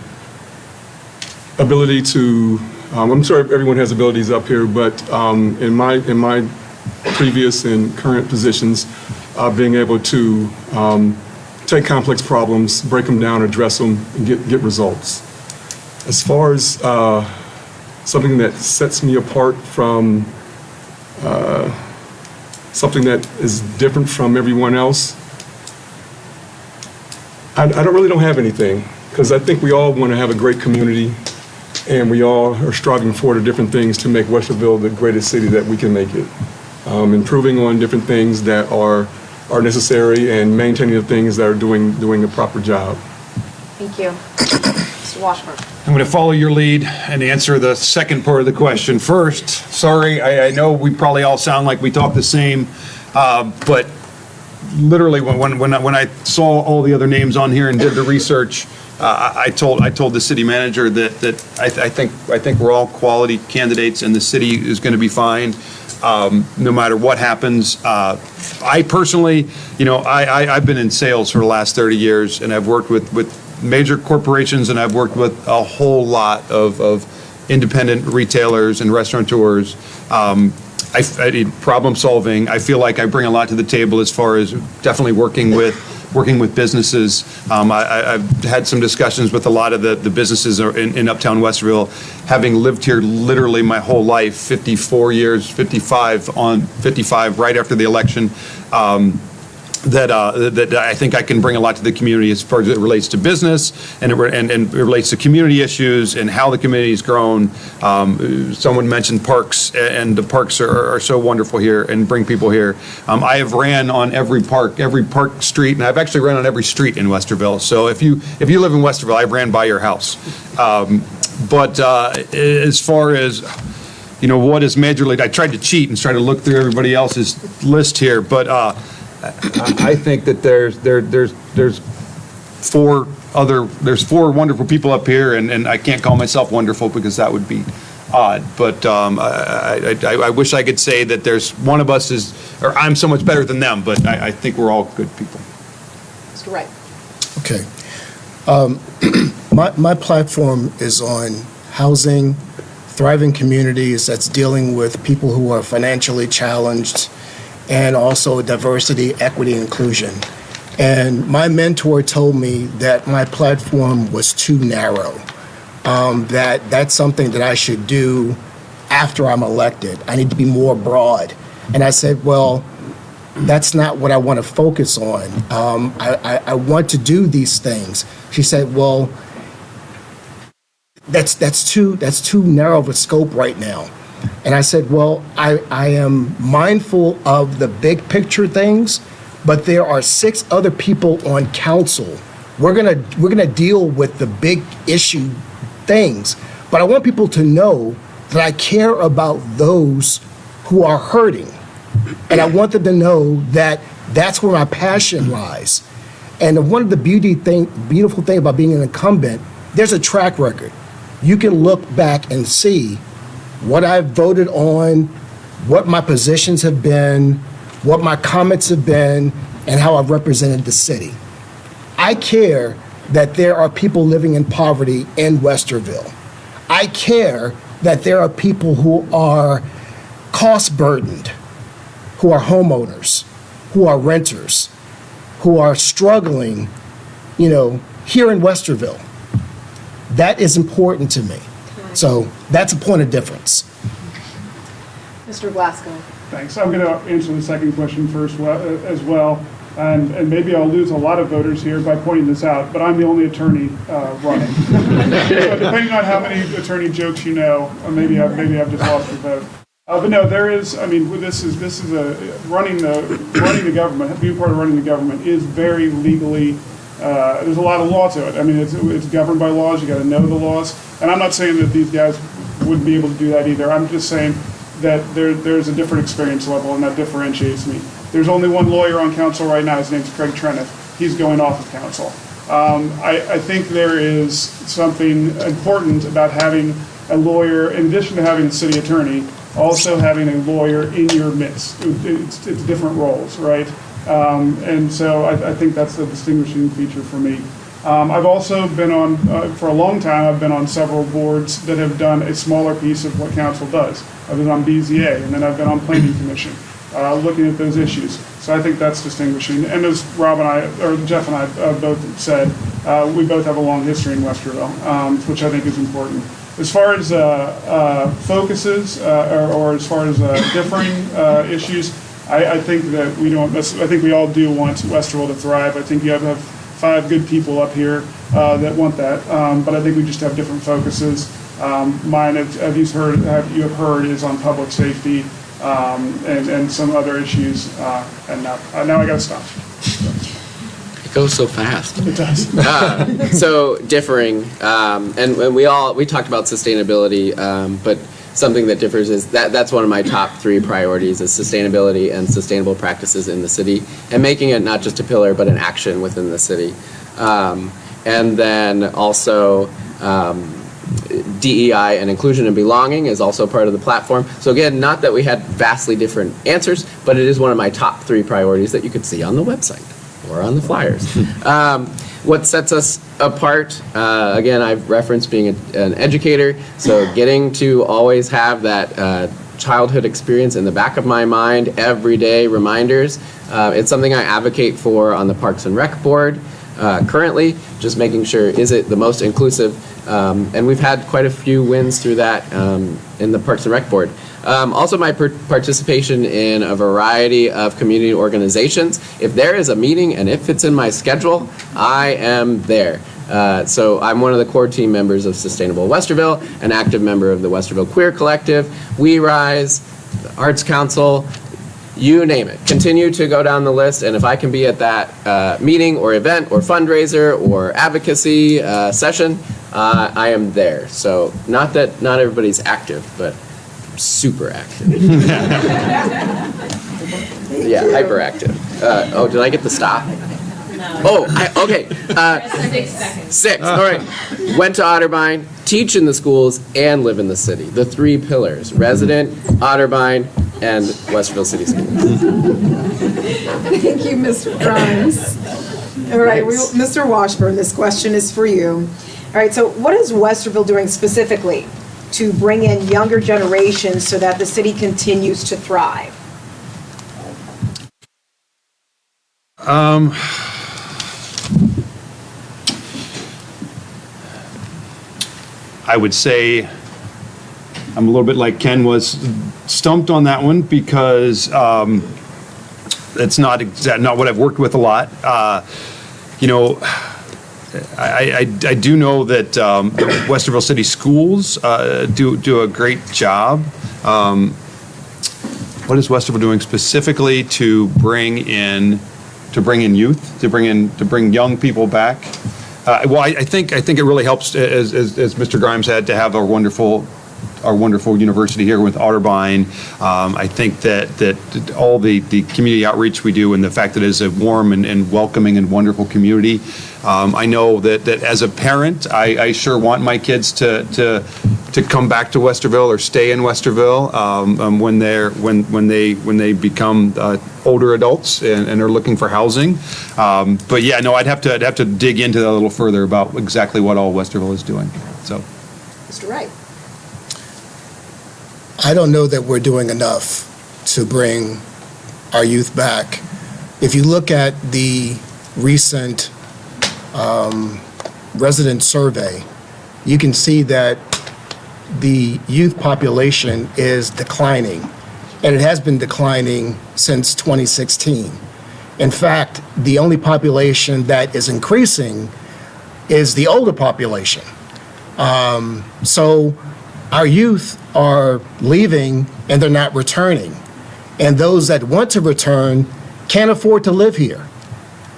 ability to I'm sure everyone has abilities up here, but in my previous and current positions, being able to take complex problems, break them down, address them, and get results. As far as something that sets me apart from something that is different from everyone else, I don't have anything, because I think we all want to have a great community, and we all are striving for the different things to make Westerville the greatest city that we can make it. Improving on different things that are necessary and maintaining the things that are doing a proper job. Thank you. Mr. Washburn. I'm going to follow your lead and answer the second part of the question first. Sorry, I know we probably all sound like we talk the same, but literally when I saw all the other names on here and did the research, I told the city manager that I think we're all quality candidates, and the city is going to be fine, no matter what happens. I personally, I've been in sales for the last 30 years, and I've worked with major corporations, and I've worked with a whole lot of independent retailers and restaurateurs. I need problem solving. I feel like I bring a lot to the table as far as definitely working with businesses. I've had some discussions with a lot of the businesses in Uptown Westerville, having lived here literally my whole life, 54 years, 55 right after the election. That I think I can bring a lot to the community as far as it relates to business, and it relates to community issues and how the community's grown. Someone mentioned parks, and the parks are so wonderful here and bring people here. I have ran on every park street, and I've actually ran on every street in Westerville. So if you live in Westerville, I've ran by your house. But as far as what is majorly, I tried to cheat and try to look through everybody else's list here, but I think that there's four wonderful people up here, and I can't call myself wonderful because that would be odd. But I wish I could say that there's one of us or I'm so much better than them. But I think we're all good people. Mr. Wright. Okay. My platform is on housing, thriving communities that's dealing with people who are financially challenged, and also diversity, equity, and inclusion. And my mentor told me that my platform was too narrow, that's something that I should do after I'm elected. I need to be more broad. And I said, well, that's not what I want to focus on. I want to do these things. She said, well, that's too narrow of a scope right now. And I said, well, I am mindful of the big picture things, but there are 6 other people on council. We're gonna deal with the big issue things, but I want people to know that I care about those who are hurting. And I want them to know that that's where my passion lies. And one of the beautiful thing about being an incumbent, there's a track record. You can look back and see what I've voted on, what my positions have been, what my comments have been, and how I've represented the city. I care that there are people living in poverty in Westerville. I care that there are people who are cost burdened, who are homeowners, who are renters, who are struggling, here in Westerville. That is important to me. So that's a point of difference. Mr. Glasgow. Thanks. I'm going to answer the second question first as well. And maybe I'll lose a lot of voters here by pointing this out, but I'm the only attorney running. So depending on how many attorney jokes you know, maybe I've just lost your vote. But no, there is. I mean, this is running the government. Being part of running the government is very legally. There's a lot of law to it. I mean, it's governed by laws. You got to know the laws. And I'm not saying that these guys wouldn't be able to do that either. I'm just saying that there's a different experience level, and that differentiates me. There's only one lawyer on council right now. His name's Craig Treniff. He's going off of council. I think there is something important about having a lawyer, in addition to having a city attorney, also having a lawyer in your midst. It's different roles, right? And so I think that's the distinguishing feature for me. I've also been on, for a long time, I've been on several boards that have done a smaller piece of what council does. I've been on BZA, and then I've been on Planning Commission, looking at those issues. So I think that's distinguishing. And as Jeff and I both said, we both have a long history in Westerville, which I think is important. As far as focuses, or as far as differing issues, I think that we don't. I think we all do want Westerville to thrive. I think you have 5 good people up here that want that, but I think we just have different focuses. Mine, as you have heard, is on public safety and some other issues. And now I got to stop. It goes so fast. It does. So differing, and we talked about sustainability, but something that differs is that's one of my top 3 priorities is sustainability and sustainable practices in the city, and making it not just a pillar but an action within the city. And then also DEI and inclusion and belonging is also part of the platform. So again, not that we had vastly different answers, but it is one of my top 3 priorities that you could see on the website or on the flyers. What sets us apart, again, I've referenced being an educator, so getting to always have that childhood experience in the back of my mind, everyday reminders. It's something I advocate for on the Parks and Rec Board currently, just making sure, is it the most inclusive? And we've had quite a few wins through that in the Parks and Rec Board. Also, my participation in a variety of community organizations. If there is a meeting and it fits in my schedule, I am there. So I'm one of the core team members of Sustainable Westerville, an active member of the Westerville Queer Collective, We Rise, the Arts Council, you name it. Continue to go down the list, and if I can be at that meeting or event or fundraiser or advocacy session, I am there. So not that not everybody's active, but super active. Yeah, hyperactive. Oh, did I get the stop? No. Oh, okay. 6 seconds. 6, all right. Went to Otterbein, teach in the schools, and live in the city. The 3 pillars, resident, Otterbein, and Westerville City Schools. Thank you, Mr. Grimes. All right, Mr. Washburn, this question is for you. All right, so what is Westerville doing specifically to bring in younger generations so that the city continues to thrive? I would say I'm a little bit like Ken was, stumped on that one because it's not what I've worked with a lot. You know, I do know that the Westerville City Schools do a great job. What is Westerville doing specifically to bring in youth, to bring young people back? Well, I think it really helps, as Mr. Grimes had, to have our wonderful university here with Otterbein. I think that all the community outreach we do and the fact that it's a warm and welcoming and wonderful community. I know that as a parent, I sure want my kids to come back to Westerville or stay in Westerville when they become older adults and are looking for housing. But yeah, no, I'd have to dig into that a little further about exactly what all Westerville is doing. So, Mr. Wright. I don't know that we're doing enough to bring our youth back. If you look at the recent resident survey, you can see that the youth population is declining, and it has been declining since 2016. In fact, the only population that is increasing is the older population. So our youth are leaving and they're not returning. And those that want to return can't afford to live here.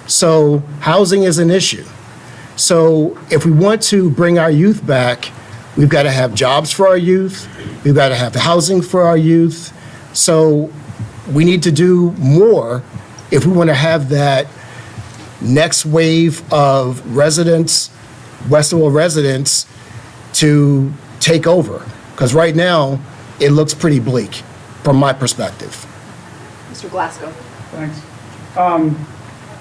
So housing is an issue. So if we want to bring our youth back, we've got to have jobs for our youth. We've got to have housing for our youth. So we need to do more if we want to have that next wave of residents, Westerville residents, to take over. Because right now, it looks pretty bleak from my perspective. Mr. Glasgow. Thanks.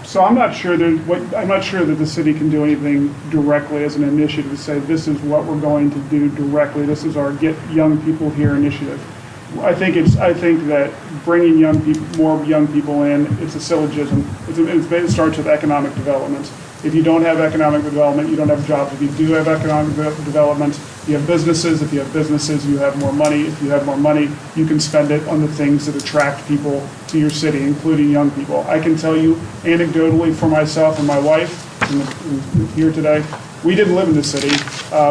So I'm not sure that the city can do anything directly as an initiative to say this is what we're going to do directly. This is our Get Young People Here initiative. I think that bringing more young people in, it's a syllogism. It starts with economic development. If you don't have economic development, you don't have jobs. If you do have economic development, you have businesses. If you have businesses, you have more money. If you have more money, you can spend it on the things that attract people to your city, including young people. I can tell you anecdotally for myself and my wife, who's here today, we didn't live in the city.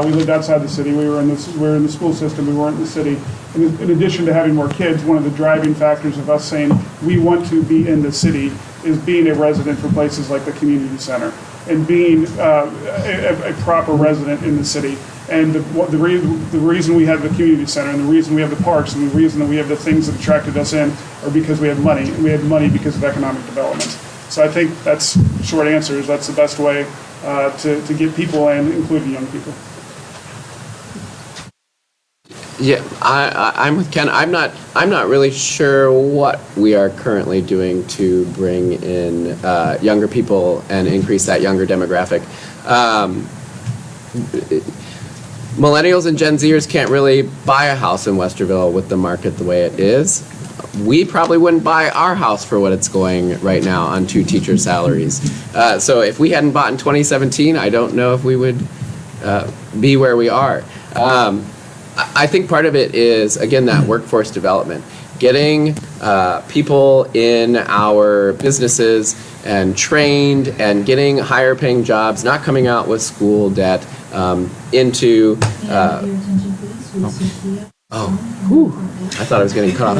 We lived outside the city. We were in the school system. We weren't in the city. And in addition to having more kids, one of the driving factors of us saying we want to be in the city is being a resident for places like the community center and being a proper resident in the city. And the reason we have the community center and the reason we have the parks and the reason that we have the things that attracted us in are because we have money. And we had money because of economic development. So I think that's short answer is that's the best way to get people in, including young people. Yeah, I'm with Ken. I'm not really sure what we are currently doing to bring in younger people and increase that younger demographic. Millennials and Gen Zers can't really buy a house in Westerville with the market the way it is. We probably wouldn't buy our house for what it's going right now on 2 teacher salaries. So if we hadn't bought in 2017, I don't know if we would be where we are. I think part of it is, again, that workforce development. Getting people in our businesses and trained and getting higher paying jobs, not coming out with school debt into... I thought I was getting cut off.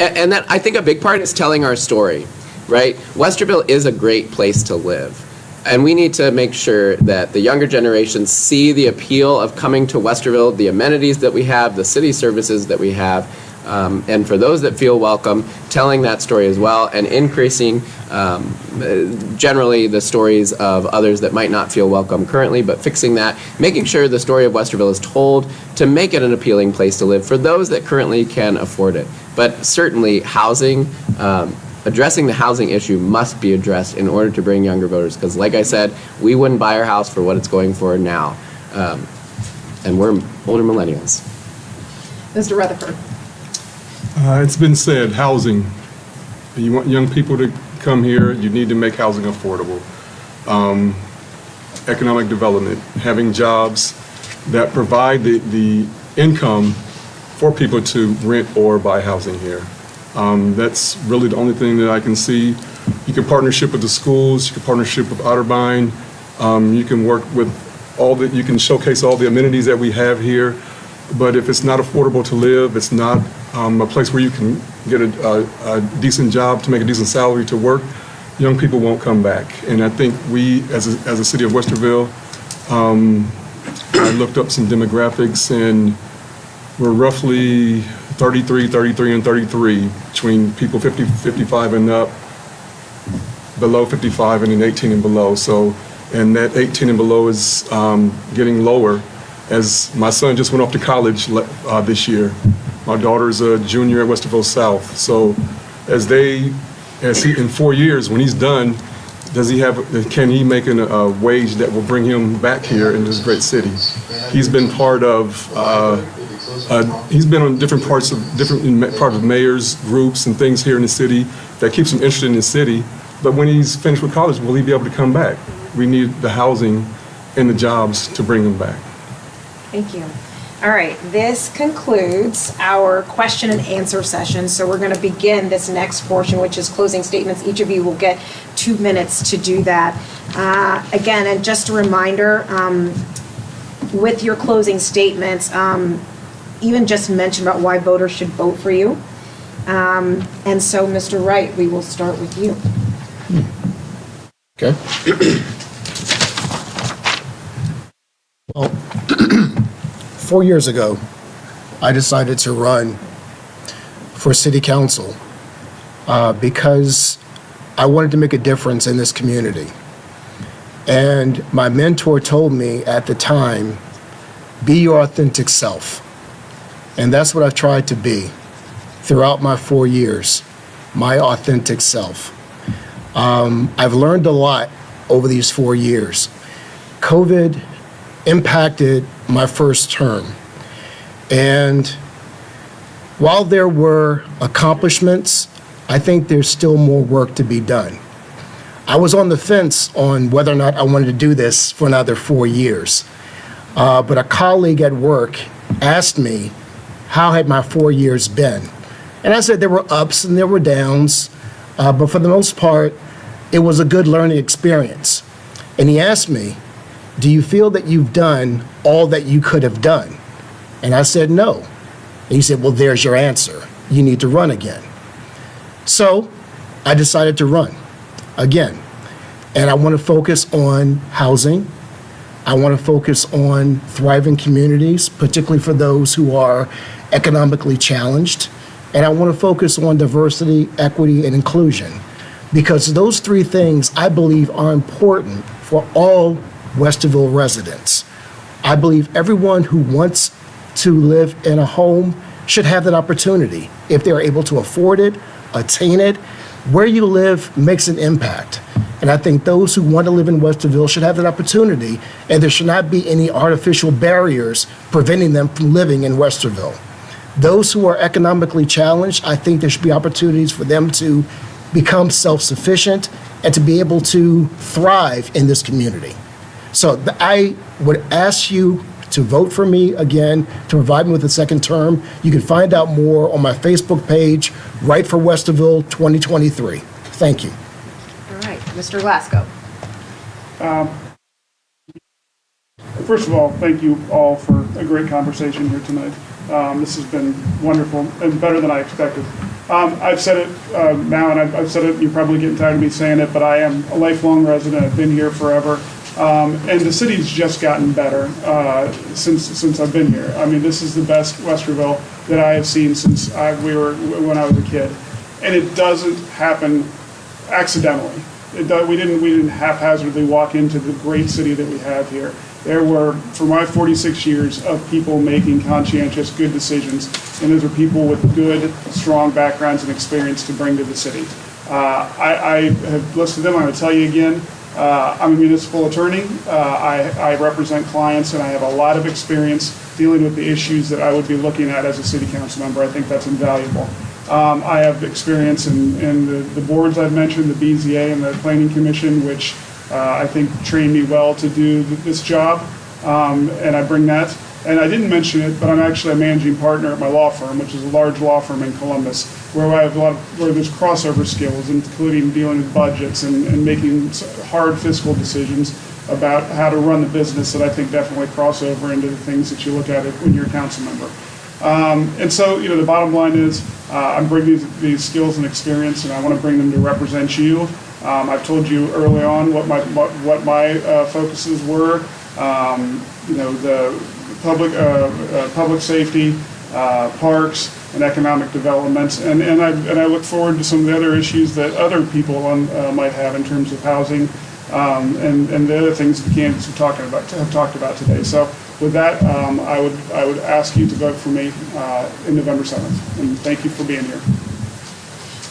And that I think a big part is telling our story, right? Westerville is a great place to live. And we need to make sure that the younger generations see the appeal of coming to Westerville, the amenities that we have, the city services that we have, and for those that feel welcome, telling that story as well, and increasing generally the stories of others that might not feel welcome currently, but fixing that, making sure the story of Westerville is told to make it an appealing place to live for those that currently can afford it. But certainly housing, addressing the housing issue must be addressed in order to bring younger voters, because like I said, we wouldn't buy our house for what it's going for now. And we're older millennials. Mr. Rutherford. It's been said, housing. You want young people to come here, you need to make housing affordable. Economic development, having jobs that provide the income for people to rent or buy housing here. That's really the only thing that I can see. You can partnership with the schools, you can partnership with Otterbein, you can work with you can showcase all the amenities that we have here, but if it's not affordable to live, it's not a place where you can get a decent job to make a decent salary to work, young people won't come back. And I think we, as a city of Westerville, I looked up some demographics, and we're roughly 33, and 33, between people 50, 55 and up, below 55, and then 18 and below. So, and that 18 and below is getting lower, as my son just went off to college this year. My daughter's a junior at Westerville South. So in 4 years, when he's done, can he make a wage that will bring him back here in this great city? He's been part of, he's been on different parts of mayors, groups and things here in the city that keeps him interested in the city. But when he's finished with college, will he be able to come back? We need the housing and the jobs to bring him back. Thank you. All right, this concludes our question and answer session. So we're going to begin this next portion, which is closing statements. Each of you will get 2 minutes to do that. Again, and just a reminder, with your closing statements, even just mention about why voters should vote for you. And so, Mr. Wright, we will start with you. Okay. Well, 4 years ago, I decided to run for city council because I wanted to make a difference in this community. And my mentor told me at the time, be your authentic self. And that's what I've tried to be throughout my 4 years, my authentic self. I've learned a lot over these 4 years. COVID impacted my first term. And while there were accomplishments, I think there's still more work to be done. I was on the fence on whether or not I wanted to do this for another 4 years. But a colleague at work asked me, how had my 4 years been? And I said there were ups and there were downs, but for the most part, it was a good learning experience. And he asked me, do you feel that you've done all that you could have done? And I said, no. And he said, well, there's your answer. You need to run again. So I decided to run again. And I want to focus on housing. I want to focus on thriving communities, particularly for those who are economically challenged. And I want to focus on diversity, equity, and inclusion. because those three things, I believe, are important for all Westerville residents. I believe everyone who wants to live in a home should have that opportunity if they're able to afford it, attain it. Where you live makes an impact. And I think those who want to live in Westerville should have that opportunity, and there should not be any artificial barriers preventing them from living in Westerville. Those who are economically challenged, I think there should be opportunities for them to become self-sufficient and to be able to thrive in this community. So I would ask you to vote for me again, to provide me with a second term. You can find out more on my Facebook page, Right for Westerville 2023. Thank you. All right, Mr. Glasgow. First of all, thank you all for a great conversation here tonight. This has been wonderful and better than I expected. I've said it now, and I've said it, you're probably getting tired of me saying it, but I am a lifelong resident. I've been here forever. And the city's just gotten better since I've been here. I mean, this is the best Westerville that I have seen since when I was a kid. And it doesn't happen accidentally. We didn't haphazardly walk into the great city that we have here. There were, for my 46 years, of people making conscientious, good decisions, and those are people with good, strong backgrounds and experience to bring to the city. I have listed them. I'm going to tell you again. I'm a municipal attorney. I represent clients, and I have a lot of experience dealing with the issues that I would be looking at as a city council member. I think that's invaluable. I have experience in the boards I've mentioned, the BZA and the Planning Commission, which I think trained me well to do this job, and I bring that. And I didn't mention it, but I'm actually a managing partner at my law firm, which is a large law firm in Columbus, where I have where there's crossover skills, including dealing with budgets and making hard fiscal decisions about how to run the business that I think definitely cross over into the things that you look at when you're a council member. And so, the bottom line is I'm bringing these skills and experience, and I want to bring them to represent you. I've told you early on what my focuses were. The public safety, parks, and economic development, and I look forward to some of the other issues that other people might have in terms of housing, and the other things the candidates have talked about today. So with that, I would ask you to vote for me in November 7th, and thank you for being here.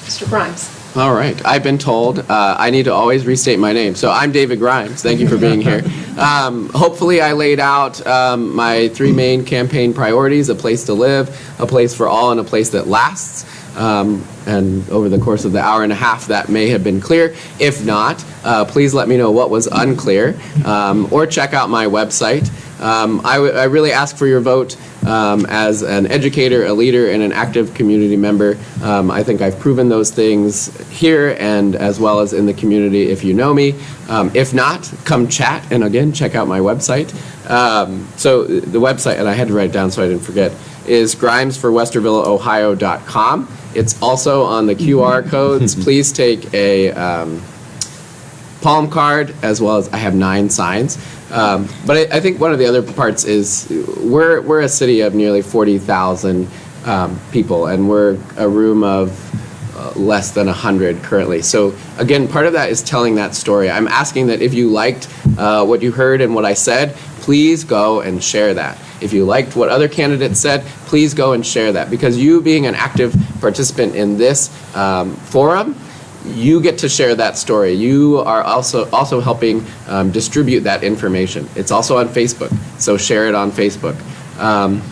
Mr. Grimes. All right. I've been told I need to always restate my name. So I'm David Grimes. Thank you for being here. Hopefully I laid out my three main campaign priorities: a place to live, a place for all, and a place that lasts. And over the course of the hour and a half, that may have been clear. If not, please let me know what was unclear, or check out my website. I really ask for your vote as an educator, a leader, and an active community member. I think I've proven those things here and as well as in the community if you know me. If not, come chat, and again, check out my website. So the website, and I had to write it down so I didn't forget, is grimesforwestervilleohio.com. It's also on the QR codes. Please take a palm card, as well as I have 9 signs. But I think one of the other parts is we're a city of nearly 40,000 people, and we're a room of less than 100 currently. So again, part of that is telling that story. I'm asking that if you liked what you heard and what I said, please go and share that. If you liked what other candidates said, please go and share that, because you being an active participant in this forum, you get to share that story. You are also helping distribute that information. It's also on Facebook, so share it on Facebook. And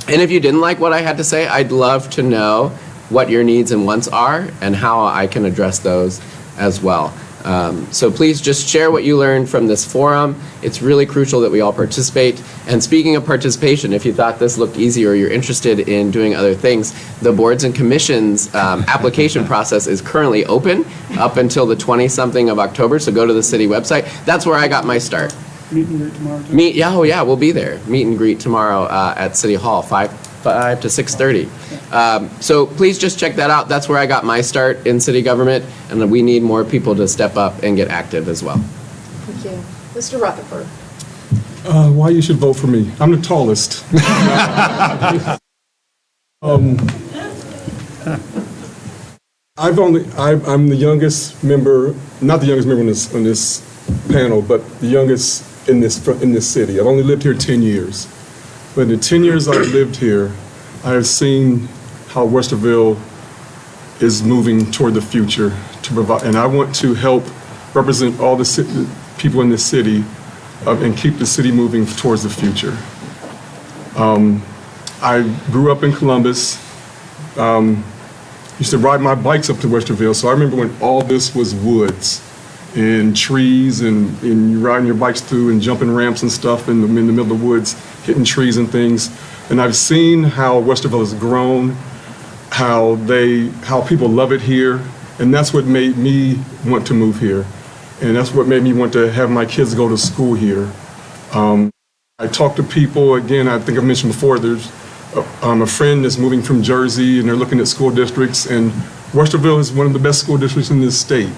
if you didn't like what I had to say, I'd love to know what your needs and wants are and how I can address those as well. So please just share what you learned from this forum. It's really crucial that we all participate. And speaking of participation, if you thought this looked easy or you're interested in doing other things, the boards and commissions application process is currently open up until the 20-something of October. So go to the city website. That's where I got my start. Meet and greet tomorrow. Yeah, we'll be there. Meet and greet tomorrow at City Hall, 5 to 6:30. So please just check that out. That's where I got my start in city government, and we need more people to step up and get active as well. Thank you. Mr. Rutherford. Why you should vote for me? I'm the tallest. I'm the youngest member, not the youngest member on this panel, but the youngest in this city. I've only lived here 10 years. But in the 10 years I've lived here, I have seen how Westerville is moving toward the future to provide, and I want to help represent all the people in this city and keep the city moving towards the future. I grew up in Columbus. Used to ride my bikes up to Westerville, so I remember when all this was woods and trees and you riding your bikes through and jumping ramps and stuff in the middle of the woods, hitting trees and things. And I've seen how Westerville has grown, how people love it here, and that's what made me want to move here. And that's what made me want to have my kids go to school here. I talk to people, again, I think I mentioned before, there's a friend that's moving from Jersey and they're looking at school districts, and Westerville is one of the best school districts in this state.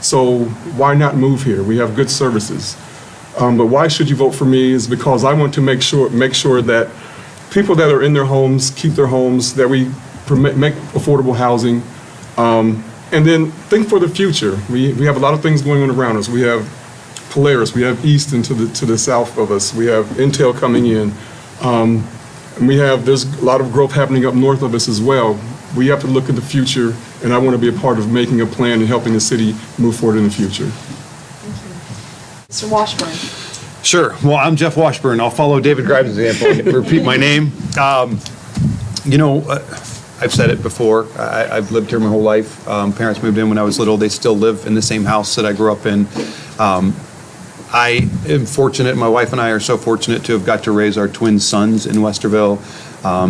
So why not move here? We have good services. But why should you vote for me is because I want to make sure that people that are in their homes keep their homes, that we make affordable housing, and then think for the future. We have a lot of things going on around us. We have Polaris, we have Easton to the south of us, we have Intel coming in, and there's a lot of growth happening up north of us as well. We have to look at the future, and I want to be a part of making a plan and helping the city move forward in the future. Mr. Washburn. Sure. Well, I'm Jeff Washburn. I'll follow David Grimes' example and repeat my name. I've said it before. I've lived here my whole life. Parents moved in when I was little. They still live in the same house that I grew up in. I am fortunate, my wife and I are so fortunate to have got to raise our twin sons in Westerville.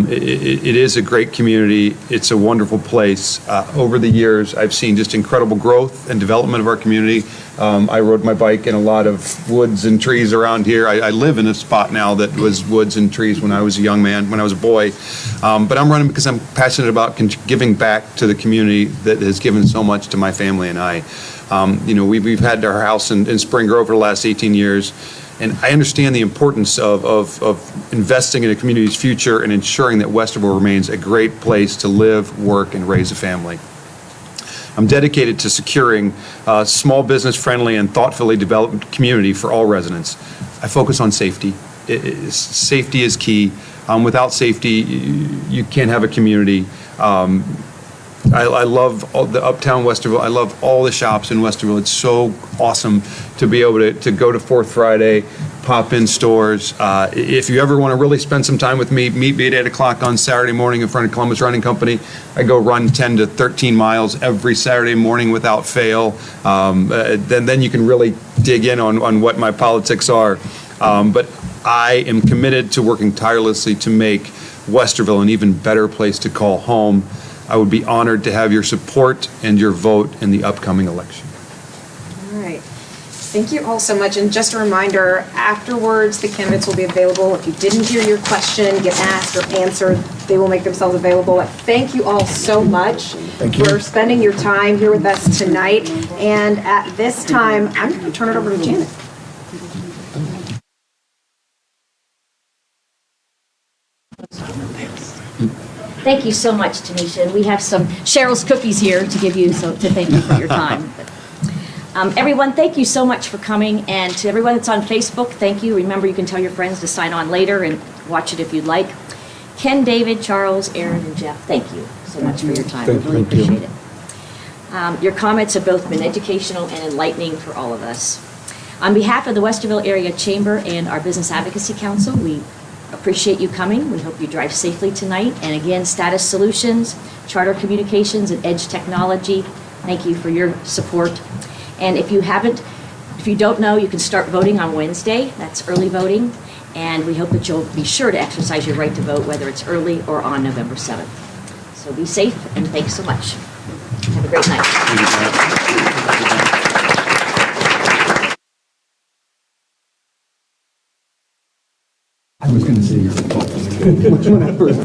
It is a great community. It's a wonderful place. Over the years, I've seen just incredible growth and development of our community. I rode my bike in a lot of woods and trees around here. I live in a spot now that was woods and trees when I was a young man, when I was a boy. But I'm running because I'm passionate about giving back to the community that has given so much to my family and I. We've had our house in Spring Grove for the last 18 years, and I understand the importance of investing in a community's future and ensuring that Westerville remains a great place to live, work, and raise a family. I'm dedicated to securing a small business friendly and thoughtfully developed community for all residents. I focus on safety. Safety is key. Without safety, you can't have a community. I love the uptown Westerville. I love all the shops in Westerville. It's so awesome to be able to go to Fourth Friday, pop in stores. If you ever want to really spend some time with me, meet me at 8 o'clock on Saturday morning in front of Columbus Running Company. I go run 10 to 13 miles every Saturday morning without fail. Then you can really dig in on what my politics are. But I am committed to working tirelessly to make Westerville an even better place to call home. I would be honored to have your support and your vote in the upcoming election. All right. Thank you all so much. And just a reminder, afterwards, the candidates will be available. If you didn't hear your question, get asked or answered, they will make themselves available. Thank you all so much for spending your time here with us tonight. And at this time, I'm going to turn it over to Janet. Thank you so much, Tanisha. And we have some Cheryl's cookies here to give you, so to thank you for your time. Everyone, thank you so much for coming. And to everyone that's on Facebook, thank you. Remember, you can tell your friends to sign on later and watch it if you'd like. Ken, David, Charles, Aaron, and Jeff, thank you so much for your time. I really appreciate it. Your comments have both been educational and enlightening for all of us. On behalf of the Westerville Area Chamber and our Business Advocacy Council, we appreciate you coming. We hope you drive safely tonight. And again, Status Solutions, Charter Communications, and Edge Technology, thank you for your support. And if you don't know, you can start voting on Wednesday. That's early voting. And we hope that you'll be sure to exercise your right to vote, whether it's early or on November 7th. So be safe, and thanks so much. Have a great night. I was going to say, which one at first?